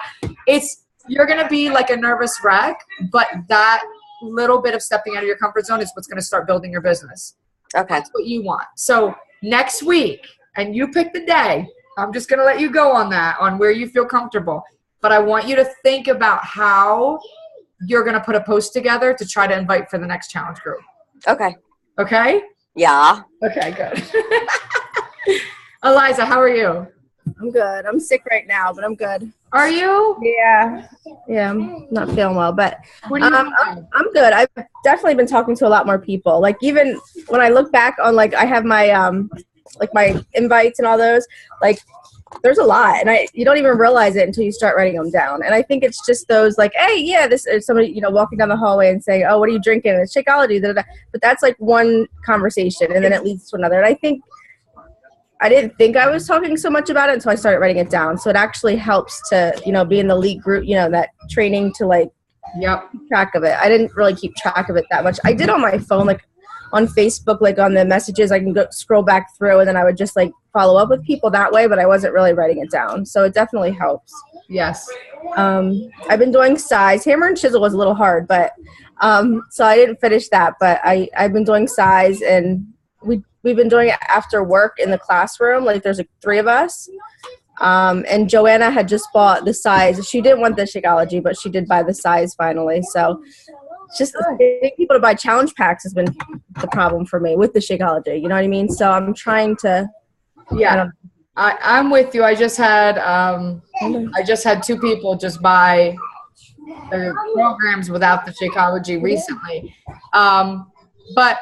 You're going to be like a nervous wreck, but that little bit of stepping out of your comfort zone is what's going to start building your business. Okay. That's what you want. So next week, and you pick the day, I'm just going to let you go on that, on where you feel comfortable. But I want you to think about how you're going to put a post together to try to invite for the next challenge group. Okay. Okay? Yeah. Okay, good. Eliza, how are you? I'm good. I'm sick right now, but I'm good. Are you? Yeah. Yeah, I'm not feeling well, but What do you mean? I'm good. I've definitely been talking to a lot more people. Like, even when I look back on, like, I have my my invites and all those, like, there's a lot, and you don't even realize it until you start writing them down. And I think it's just those, like, hey, yeah, this is somebody, walking down the hallway and saying, oh, what are you drinking? And it's Shakeology. Da, da, da. But that's like one conversation, and then it leads to another. And I didn't think I was talking so much about it until I started writing it down. So it actually helps to, be in the lead group, that training to, like, keep track of it. I didn't really keep track of it that much. I did on my phone, like on Facebook, like on the messages, I can go scroll back through, and then I would just like follow up with people that way, but I wasn't really writing it down. So it definitely helps. Yes. I've been doing size. Hammer and chisel was a little hard, but so I didn't finish that, but I've been doing size, and we've been doing it after work in the classroom. Like, there's like 3 of us. And Joanna had just bought the size. She didn't want the Shakeology, but she did buy the size finally. So just getting people to buy challenge packs has been the problem for me with the Shakeology. You know what I mean? So I'm trying to. Yeah, I'm with you. I just had 2 people just buy their programs without the Shakeology recently. But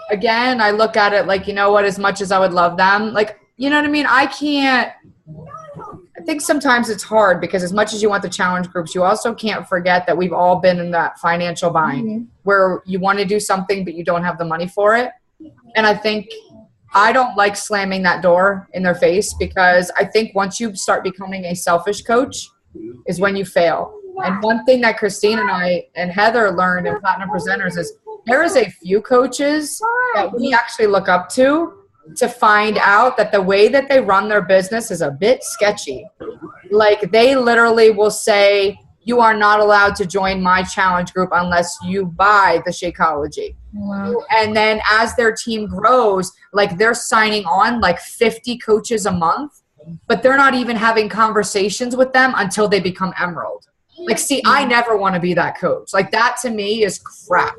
again, I look at it like, as much as I would love them, like, you know what I mean? I think sometimes it's hard, because as much as you want the challenge groups, you also can't forget that we've all been in that financial bind where you want to do something, but you don't have the money for it. And I think I don't like slamming that door in their face, because I think once you start becoming a selfish coach is when you fail. And one thing that Christine and I and Heather learned in Platinum Presenters is there is a few coaches that we actually look up to find out that the way that they run their business is a bit sketchy. Like, they literally will say, you are not allowed to join my challenge group unless you buy the Shakeology. Wow. And then as their team grows, like, they're signing on like 50 coaches a month, but they're not even having conversations with them until they become Emerald. Like, see, I never want to be that coach. Like, that to me is crap.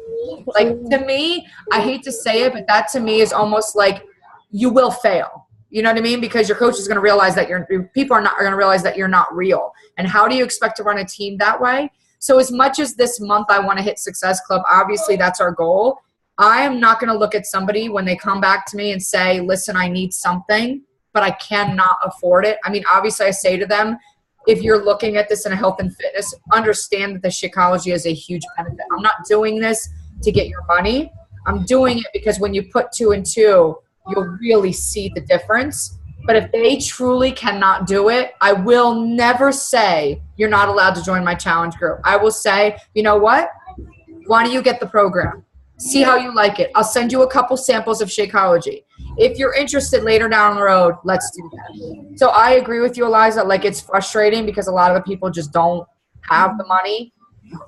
Like, to me, I hate to say it, but that to me is almost like you will fail. You know what I mean? Because your coach is going to realize that your people are going to realize that you're not real. And how do you expect to run a team that way? So as much as this month I want to hit Success Club, obviously that's our goal. I am not going to look at somebody when they come back to me and say, listen, I need something, but I cannot afford it. I mean, obviously I say to them, if you're looking at this in a health and fitness, understand that the Shakeology is a huge benefit. I'm not doing this to get your money. I'm doing it because when you put 2 and 2, you'll really see the difference. But if they truly cannot do it, I will never say you're not allowed to join my challenge group. I will say, you know what? Why don't you get the program? See how you like it. I'll send you a couple samples of Shakeology. If you're interested later down the road, let's do that. So I agree with you, Eliza. Like, it's frustrating because a lot of the people just don't have the money.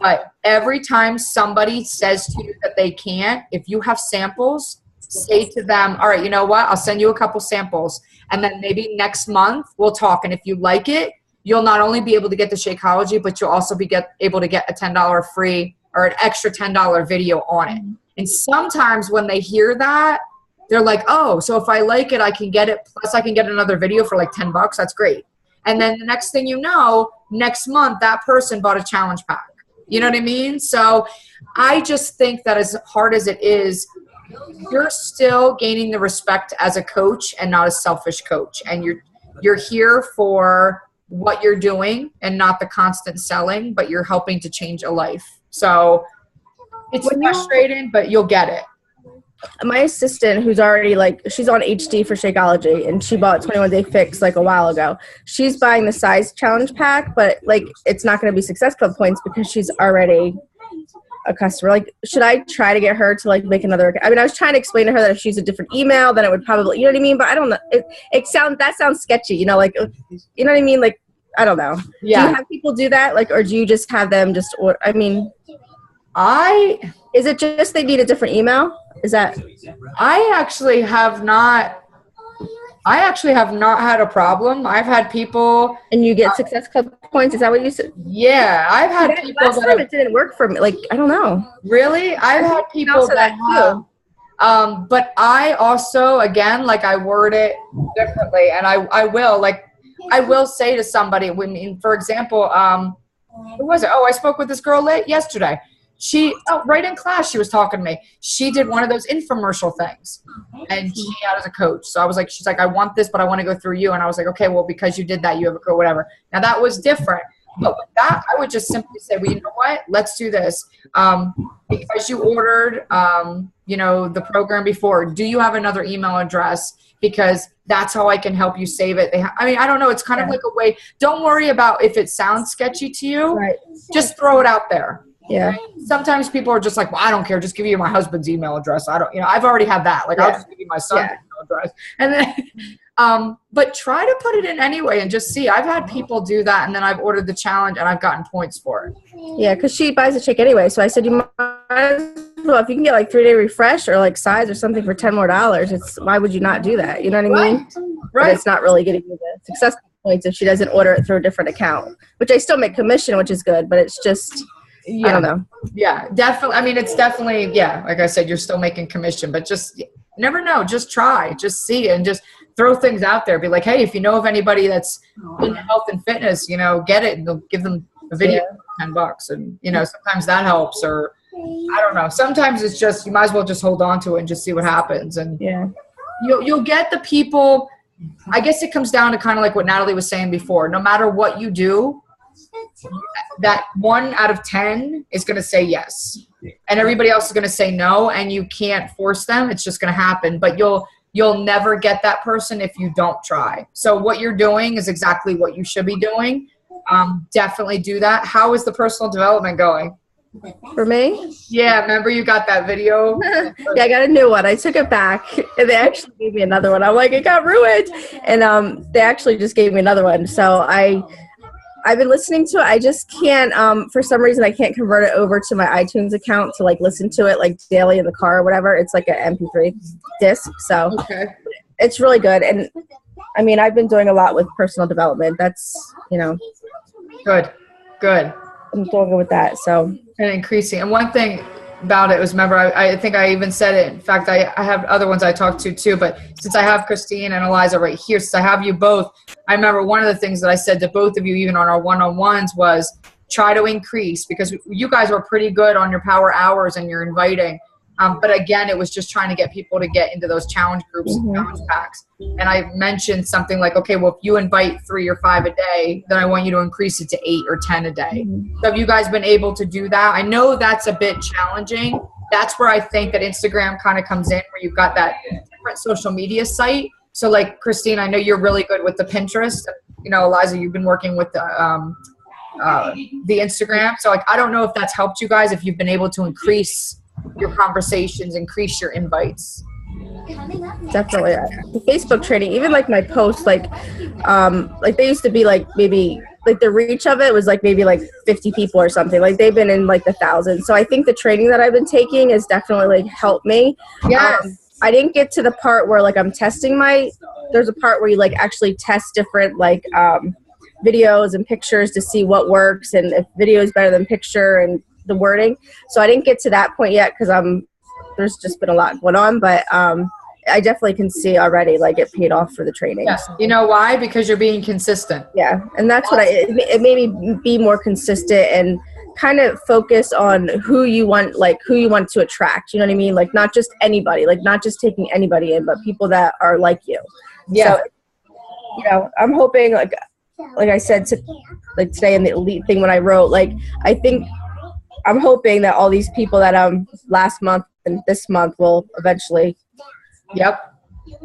But every time somebody says to you that they can't, if you have samples, say to them, all right, you know what? I'll send you a couple samples. And then maybe next month we'll talk. And if you like it, you'll not only be able to get the Shakeology, but you'll also be able to get a $10 free or an extra $10 video on it. And sometimes when they hear that, they're like, oh, so if I like it, I can get it. Plus I can get another video for like $10. That's great. And then the next thing you know, next month, that person bought a challenge pack. You know what I mean? So I just think that as hard as it is, you're still gaining the respect as a coach and not a selfish coach. And you're here for what you're doing and not the constant selling, but you're helping to change a life. So it's frustrating, but you'll get it. My assistant, who's already like, she's on HD for Shakeology, and she bought 21 Day Fix like a while ago. She's buying the size challenge pack, but like it's not going to be Success Club points because she's already a customer. Like, should I try to get her to like make another? I mean, I was trying to explain to her that if she's a different email, then it would probably, you know what I mean? But I don't know. That sounds sketchy, you know, like, you know what I mean? Like, I don't know. Yeah. Do you have people do that? Like, or do you just have them just order? I mean, is it just they need a different email? Is that? I actually have not had a problem. I've had people. And you get Success Club points. Is that what you said? Yeah, I've had people. Last time it didn't work for me. Like, I don't know. Really, I've had people that have. But I also, again, like I word it differently, and I will say to somebody when, for example, who was it? Oh, I spoke with this girl yesterday. Right in class, she was talking to me. She did one of those infomercial things, and she had as a coach. So I was like, she's like, I want this, but I want to go through you. And I was like, okay, well, because you did that, you have a code, whatever. Now that was different. But with that, I would just simply say, well, you know what? Let's do this. Because you ordered, the program before, do you have another email address? Because that's how I can help you save it. I don't know. It's kind of like a way. Don't worry about if it sounds sketchy to you. Right. Just throw it out there. Yeah. Right? Sometimes people are just like, well, I don't care. Just give you my husband's email address. I've already had that. Like, I'll just give you my son's email address. And then, but try to put it in anyway and just see. I've had people do that, and then I've ordered the challenge and I've gotten points for it. Yeah, because she buys a shake anyway. So I said, you might as well, if you can get like 3-day refresh or like size or something for $10 more, why would you not do that? You know what I mean? Right. But it's not really getting you the Success points if she doesn't order it through a different account, which I still make commission, which is good, but it's just, I don't know. Yeah, definitely. I mean, it's definitely, like I said, you're still making commission, but just never know. Just try, just see, and just throw things out there. Be like, hey, if you know of anybody that's in health and fitness, get it, and they'll give them a video for $10. And, sometimes that helps, or I don't know. Sometimes it's just, you might as well just hold on to it and just see what happens. And you'll get the people. I guess it comes down to kind of like what Natalie was saying before. No matter what you do, that 1 out of 10 is going to say yes, and everybody else is going to say no, and you can't force them. It's just going to happen, but you'll never get that person if you don't try. So what you're doing is exactly what you should be doing. Definitely do that. How is the personal development going? For me? Yeah, remember you got that video? Yeah, I got a new one. I took it back, and they actually gave me another one. I'm like, it got ruined, and they actually just gave me another one. So I've been listening to it. I just can't, for some reason, I can't convert it over to my iTunes account to like listen to it like daily in the car or whatever. It's like an MP3 disc. So it's really good. And I mean, I've been doing a lot with personal development. That's, Good. I'm doing good with that. So. And increasing. And one thing about it was, remember, I think I even said it. In fact, I have other ones I talked to too, but since I have Christine and Eliza right here, since I have you both, I remember one of the things that I said to both of you, even on our one-on-ones, was try to increase, because you guys were pretty good on your power hours and your inviting. But again, it was just trying to get people to get into those challenge groups and challenge packs. And I mentioned something like, okay, well, if you invite 3 or 5 a day, then I want you to increase it to 8 or 10 a day. So have you guys been able to do that? I know that's a bit challenging. That's where I think that Instagram kind of comes in, where you've got that different social media site. So like Christine, I know you're really good with the Pinterest. Eliza, you've been working with the Instagram. So like, I don't know if that's helped you guys, if you've been able to increase your conversations, increase your invites. Definitely. The Facebook training, even like my posts, like they used to be like maybe like the reach of it was like maybe like 50 people or something. Like they've been in like the thousands. So I think the training that I've been taking has definitely like helped me. Yes. I didn't get to the part where like I'm testing there's a part where you like actually test different like videos and pictures to see what works and if video is better than picture and the wording. So I didn't get to that point yet because there's just been a lot going on, but I definitely can see already like it paid off for the training. Yes. You know why? Because you're being consistent. Yeah, and that's what it made me be more consistent and kind of focus on who you want to attract. You know what I mean? Like not just anybody, like not just taking anybody in, but people that are like you. Yeah. So, you know, I'm hoping like I said like today in the elite thing when I wrote, like I'm hoping that all these people that last month and this month will eventually. Yep.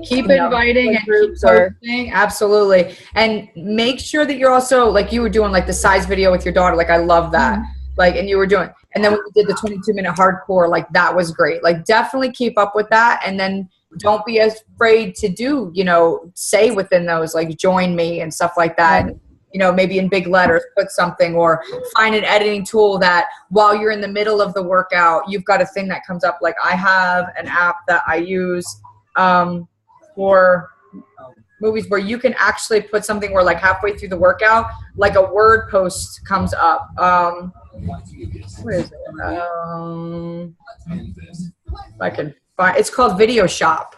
Keep You know, inviting like and keep groups or- posting. Absolutely. And make sure that you're also, like you were doing like the size video with your daughter. Like I love that. Like, and you were doing, and then when you did the 22-minute hardcore, like that was great. Like definitely keep up with that. And then don't be afraid to do, you know, say within those, like join me and stuff like that. And, you know, maybe in big letters, put something, or find an editing tool that while you're in the middle of the workout, you've got a thing that comes up. Like I have an app that I use for movies where you can actually put something where like halfway through the workout, like a word post comes up. What is it? If I can find, it's called Video Shop.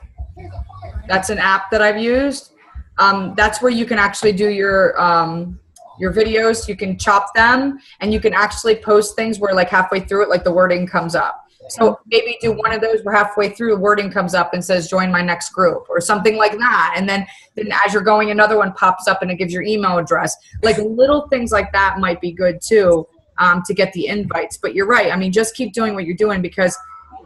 That's an app that I've used. That's where you can actually do your videos. You can chop them and you can actually post things where like halfway through it, like the wording comes up. So maybe do one of those where halfway through the wording comes up and says, join my next group or something like that. And then as you're going, another one pops up and it gives your email address. Like little things like that might be good too, to get the invites. But you're right. I mean, just keep doing what you're doing because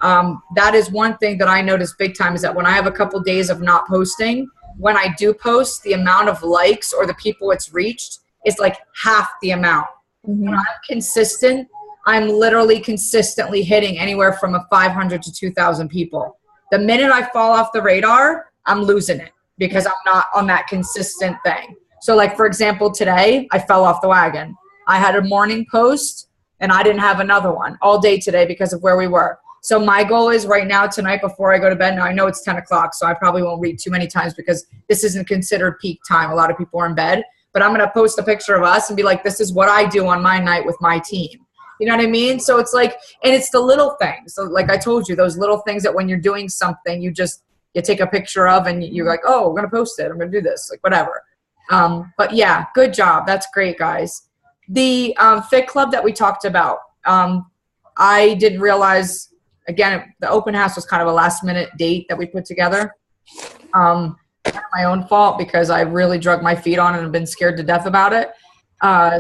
that is one thing that I notice big time is that when I have a couple days of not posting, when I do post, the amount of likes or the people it's reached is like half the amount. When I'm consistent, I'm literally consistently hitting anywhere from 500 to 2,000 people. The minute I fall off the radar, I'm losing it because I'm not on that consistent thing. So like, for example, today I fell off the wagon. I had a morning post and I didn't have another one all day today because of where we were. So my goal is right now tonight before I go to bed. Now I know it's 10 o'clock, so I probably won't read too many times because this isn't considered peak time. A lot of people are in bed, but I'm going to post a picture of us and be like, this is what I do on my night with my team. You know what I mean? So it's like, and it's the little things. So like I told you, those little things that when you're doing something, you take a picture of and you're like, oh, we're going to post it. I'm going to do this, like whatever. But yeah, good job. That's great, guys. The Fit Club that we talked about, I didn't realize, again, the open house was kind of a last minute date that we put together. Kind of my own fault because I really drug my feet on it and have been scared to death about it.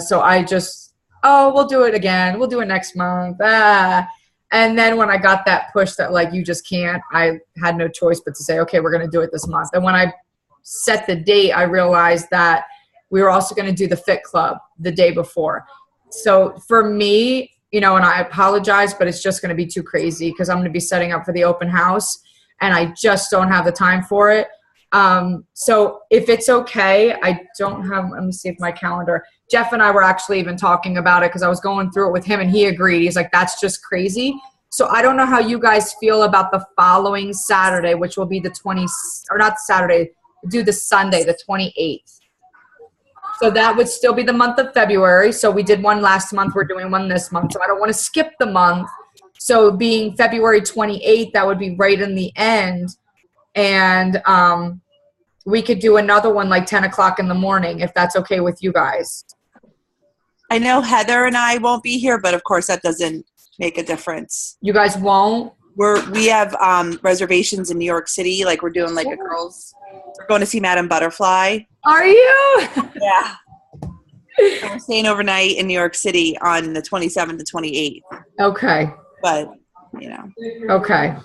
So I just, oh, we'll do it again. We'll do it next month. And then when I got that push that like, you just can't, I had no choice but to say, okay, we're going to do it this month. And when I set the date, I realized that we were also going to do the Fit Club the day before. So for me, you know, and I apologize, but it's just going to be too crazy because I'm going to be setting up for the open house and I just don't have the time for it. So if it's okay, I don't have, let me see if my calendar, Jeff and I were actually even talking about it because I was going through it with him and he agreed. He's like, that's just crazy. So I don't know how you guys feel about the following Saturday, which will be the not Saturday, do the Sunday, the 28th. So that would still be the month of February. So we did one last month. We're doing one this month. So I don't want to skip the month. So being February 28th, that would be right in the end. And we could do another one like 10 o'clock in the morning if that's okay with you guys. I know Heather and I won't be here, but of course that doesn't make a difference. You guys won't? We have reservations in New York City. Like we're doing like a girls. We're going to see Madame Butterfly. Are you? Yeah. And we're staying overnight in New York City on the 27th to 28th. Okay. But, you know. Okay.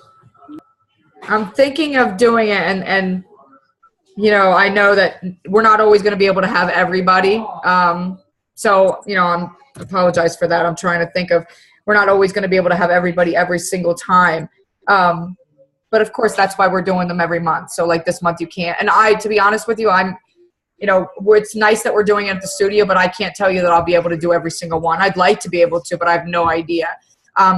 I'm thinking of doing it and you know, I know that we're not always going to be able to have everybody. So, you know, I apologize for that. I'm trying to think of, we're not always going to be able to have everybody every single time. But of course, that's why we're doing them every month. So like this month you can't. And to be honest with you, you know, it's nice that we're doing it at the studio, but I can't tell you that I'll be able to do every single one. I'd like to be able to, but I have no idea.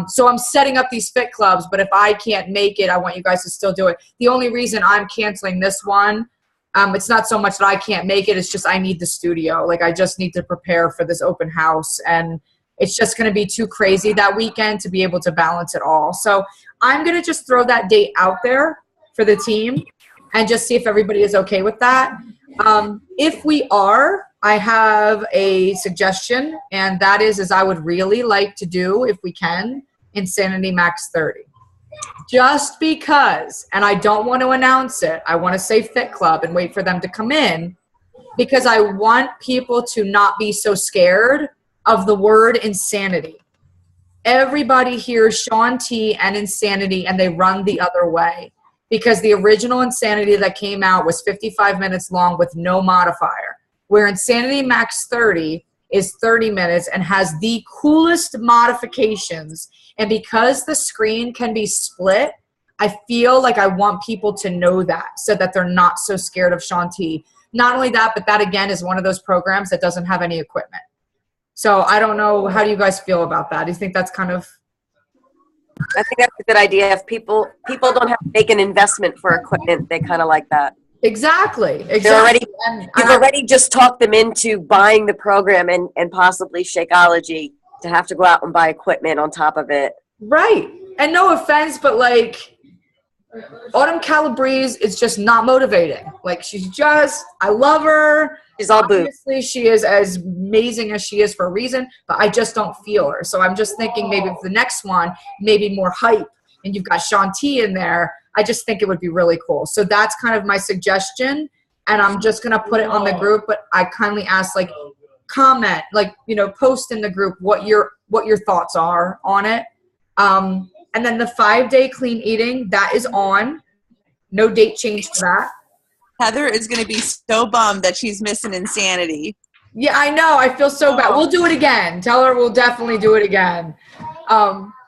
So I'm setting up these fit clubs, but if I can't make it, I want you guys to still do it. The only reason I'm canceling this one, it's not so much that I can't make it, it's just I need the studio. Like, I just need to prepare for this open house, and it's just going to be too crazy that weekend to be able to balance it all. So I'm going to just throw that date out there for the team and just see if everybody is okay with that. If we are, I have a suggestion, and that is I would really like to do, if we can, Insanity Max 30. Just because, and I don't want to announce it, I want to say Fit Club and wait for them to come in, because I want people to not be so scared of the word insanity. Everybody hears Shaun T and insanity and they run the other way, because the original Insanity that came out was 55 minutes long with no modifier, where Insanity Max 30 is 30 minutes and has the coolest modifications. And because the screen can be split, I feel like I want people to know that, so that they're not so scared of Shaun T. Not only that, but that again is one of those programs that doesn't have any equipment. So I don't know, how do you guys feel about that? Do you think that's kind of... I think that's a good idea. If people don't have to make an investment for equipment, they kind of like that. Exactly. They're already, you've already just talked them into buying the program and possibly Shakeology to have to go out and buy equipment on top of it. Right. And no offense, but like, Autumn Calabrese is just not motivating. Like, she's just, I love her. She's all boots. Obviously, she is as amazing as she is for a reason, but I just don't feel her. So I'm just thinking maybe for the next one, maybe more hype, and you've got Shaun T in there. I just think it would be really cool. So that's kind of my suggestion, and I'm just going to put it on the group, but I kindly ask, like, comment, like, you know, post in the group what your thoughts are on it. And then the 5-day clean eating, that is on. No date change for that. Heather is going to be so bummed that she's missing Insanity. Yeah, I know. I feel so bad. We'll do it again. Tell her we'll definitely do it again.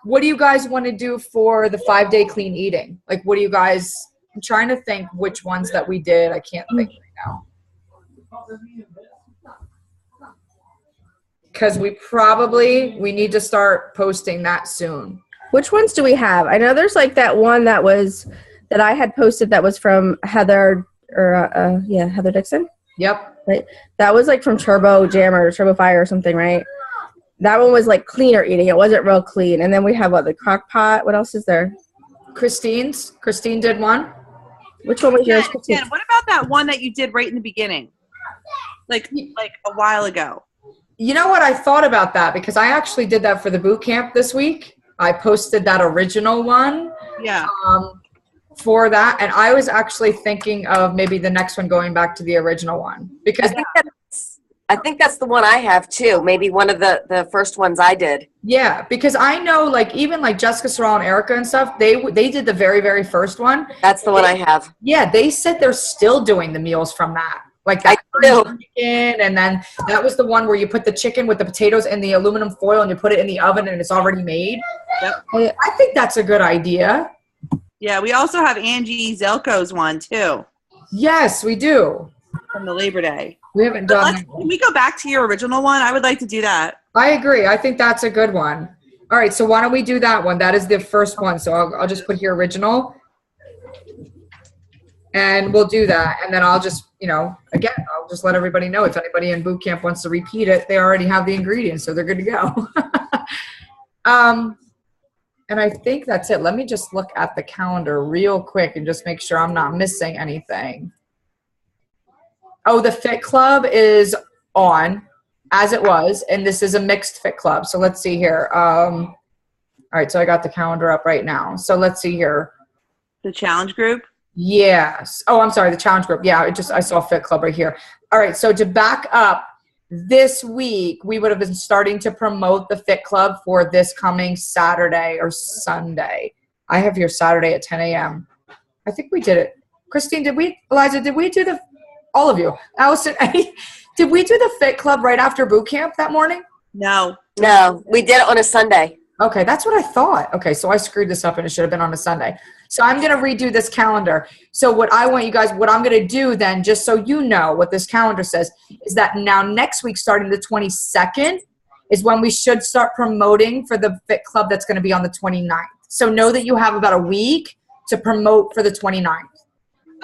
What do you guys want to do for the 5-day clean eating? Like, what do you guys, I'm trying to think which ones that we did. I can't think right now. Because we need to start posting that soon. Which ones do we have? I know there's like that one that I had posted that was from Heather, or Heather Dixon. Yep. Right. That was like from Turbo Jam or Turbo Fire or something, right? That one was like cleaner eating. It wasn't real clean. And then we have the crock pot. What else is there? Christine did one. Which one was yours, Christine? Jen, what about that one that you did right in the beginning? Like a while ago. You know what? I thought about that because I actually did that for the boot camp this week. I posted that original one. Yeah. For that, and I was actually thinking of maybe the next one going back to the original one, because I think that's the one I have too. Maybe one of the first ones I did. Yeah, because I know, like, even like Jessica Sorrell and Erica and stuff, they did the very, very first one. That's the one I have. Yeah, they said they're still doing the meals from that. Like that chicken, and then that was the one where you put the chicken with the potatoes in the aluminum foil and you put it in the oven and it's already made. Yep. I think that's a good idea. Yeah, we also have Angie Zelko's one too. Yes, we do. From the Labor Day. We haven't done that. Can we go back to your original one? I would like to do that. I agree. I think that's a good one. All right, so why don't we do that one? That is the first one. So I'll just put here original. And we'll do that. And then I'll just, again, I'll just let everybody know if anybody in boot camp wants to repeat it, they already have the ingredients, so they're good to go. And I think that's it. Let me just look at the calendar real quick and just make sure I'm not missing anything. Oh, the Fit Club is on, as it was, and this is a mixed Fit Club. So let's see here. All right, so I got the calendar up right now. So let's see here. The challenge group? Yes. Oh, I'm sorry, the challenge group. Yeah, I saw Fit Club right here. All right, so to back up, this week we would have been starting to promote the Fit Club for this coming Saturday or Sunday. I have here Saturday at 10 a.m. I think we did it. Christine, Eliza, did we do all of you, Allison, did we do the Fit Club right after boot camp that morning? No, we did it on a Sunday. Okay, that's what I thought. Okay, so I screwed this up and it should have been on a Sunday. So I'm going to redo this calendar. So what I want you guys, what I'm going to do then, just so you know what this calendar says, is that now next week, starting the 22nd, is when we should start promoting for the Fit Club that's going to be on the 29th. So know that you have about a week to promote for the 29th.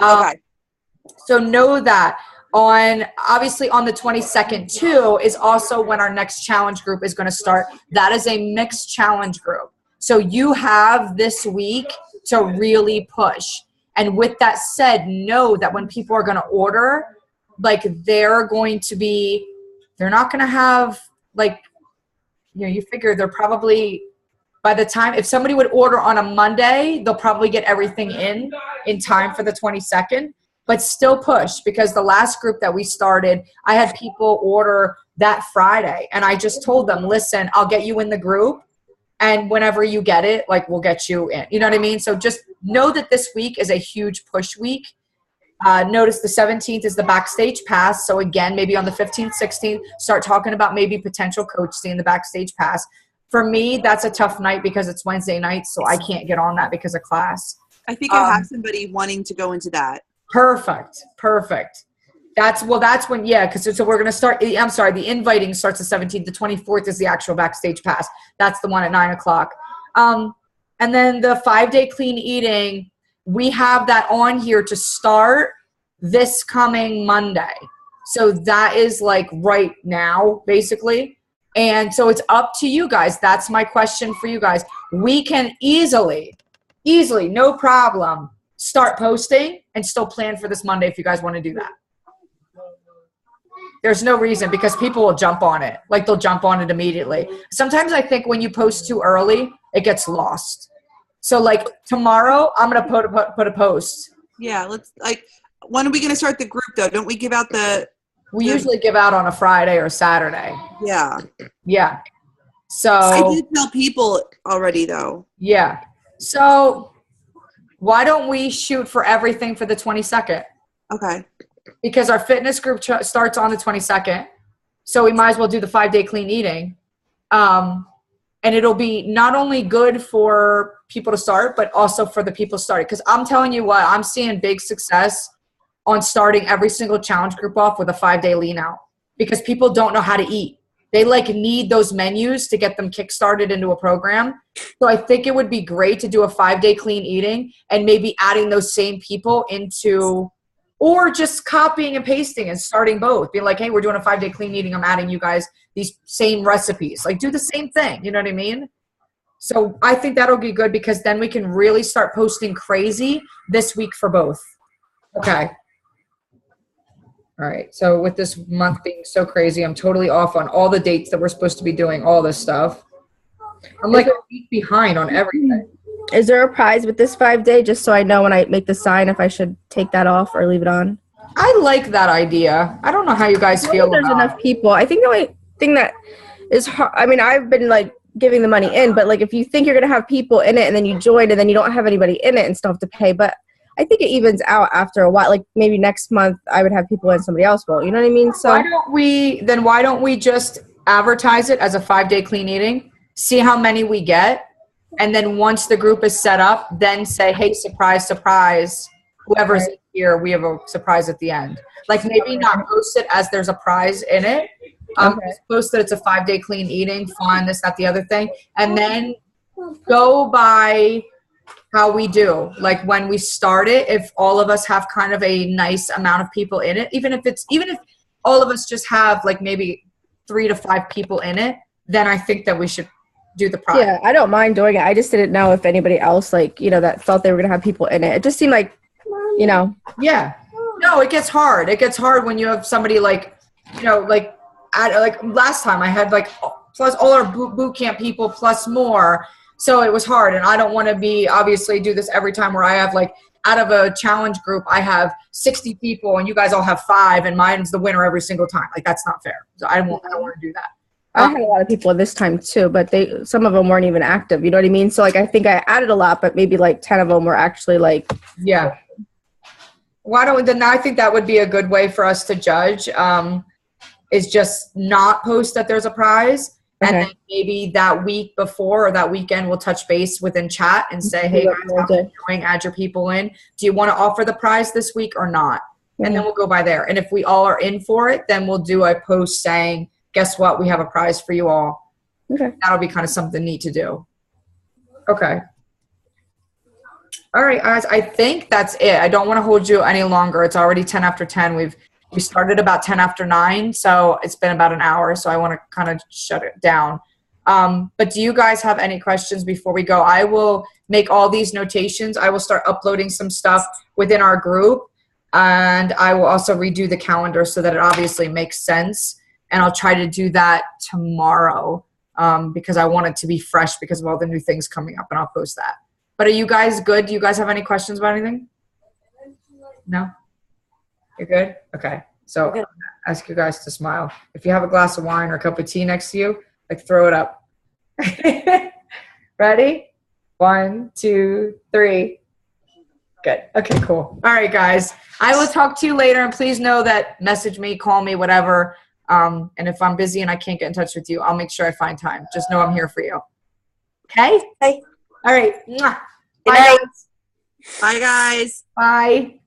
Okay. So know that obviously on the 22nd too is also when our next challenge group is going to start. That is a mixed challenge group. So you have this week to really push. And with that said, know that when people are going to order, like they're not going to have like, you figure they're probably, by the time, if somebody would order on a Monday, they'll probably get everything in time for the 22nd. But still push, because the last group that we started, I had people order that Friday. And I just told them, listen, I'll get you in the group. And whenever you get it, like we'll get you in. You know what I mean? So just know that this week is a huge push week. Notice the 17th is the backstage pass. So again, maybe on the 15th, 16th, start talking about maybe potential coach seeing the backstage pass. For me, that's a tough night because it's Wednesday night. So I can't get on that because of class. I think I have somebody wanting to go into that. Perfect. That's when, so we're going to start, I'm sorry, the inviting starts the 17th. The 24th is the actual backstage pass. That's the one at 9:00. And then the 5-day clean eating, we have that on here to start this coming Monday. So that is like right now, basically. And so it's up to you guys. That's my question for you guys. We can easily, no problem, start posting and still plan for this Monday if you guys want to do that. There's no reason, because people will jump on it. Like they'll jump on it immediately. Sometimes I think when you post too early, it gets lost. So like tomorrow, I'm going to put a post. Yeah. When are we going to start the group though? Don't we give out We usually give out on a Friday or Saturday. Yeah. Yeah. So I did tell people already though. Yeah. So why don't we shoot for everything for the 22nd? Okay. Because our fitness group starts on the 22nd. So we might as well do the 5-day clean eating. And it'll be not only good for people to start, but also for the people starting. Because I'm telling you what, I'm seeing big success on starting every single challenge group off with a 5-day lean out. Because people don't know how to eat. They need those menus to get them kickstarted into a program. So I think it would be great to do a 5-day clean eating and maybe adding those same people into, or just copying and pasting and starting both. Being like, hey, we're doing a 5-day clean eating. I'm adding you guys these same recipes. Like do the same thing. You know what I mean? So I think that'll be good, because then we can really start posting crazy this week for both. Okay. All right, so with this month being so crazy, I'm totally off on all the dates that we're supposed to be doing all this stuff. I'm like a week behind on everything. Is there a prize with this 5-day, just so I know when I make the sign if I should take that off or leave it on? I like that idea. I don't know how you guys feel There's about enough people. I think the only thing that is hard, I mean, I've been giving the money in, but if you think you're going to have people in it and then you join and then you don't have anybody in it and still have to pay, but I think it evens out after a while. Maybe next month I would have people in, somebody else will. You know what I mean? So why don't we just advertise it as a 5-day clean eating, see how many we get, and then once the group is set up, then say, hey, surprise, surprise, whoever's here, we have a surprise at the end. Maybe not post it as there's a prize in it. Just post that it's a 5-day clean eating, fun, this, that, the other thing, and then go by how we do. When we start it, if all of us have kind of a nice amount of people in it, even if all of us just have maybe 3 to 5 people in it, then I think that we should do the prize. Yeah, I don't mind doing it. I just didn't know if anybody else that thought they were gonna have people in it. It just seemed Yeah. No, it gets hard. It gets hard when you have somebody last time I had plus all our boot camp people plus more. So it was hard, and I don't want to obviously do this every time where I have out of a challenge group, I have 60 people and you guys all have 5 and mine's the winner every single time. That's not fair. So I don't want to do that. I had a lot of people this time too, but some of them weren't even active. You know what I mean? So I think I added a lot, but maybe 10 of them were actually yeah. I think that would be a good way for us to judge, is just not post that there's a prize. And Okay. then maybe that week before or that weekend, we'll touch base within chat and say, hey, guys, how are you doing? Add your people in. Do you want to offer the prize this week or not? And then we'll go by there. And if we all are in for it, then we'll do a post saying, guess what? We have a prize for you all. Okay. That'll be kind of something neat to do. Okay. All right, guys, I think that's it. I don't want to hold you any longer. It's already 10 after 10. We started about 10 after 9, so it's been about an hour, so I want to kind of shut it down. But do you guys have any questions before we go? I will make all these notations. I will start uploading some stuff within our group, and I will also redo the calendar so that it obviously makes sense, and I'll try to do that tomorrow because I want it to be fresh because of all the new things coming up, and I'll post that. But are you guys good? Do you guys have any questions about anything? No? You're good? Okay. So Good. ask you guys to smile. If you have a glass of wine or a cup of tea next to you, like throw it up. Ready? 1, 2, 3. Good. Okay, cool. All right, guys. I will talk to you later, and please know that message me, call me, whatever. And if I'm busy and I can't get in touch with you, I'll make sure I find time. Just know I'm here for you. Okay? Hey. All right. Mwah. Good Bye, night. guys. Bye, guys. Bye.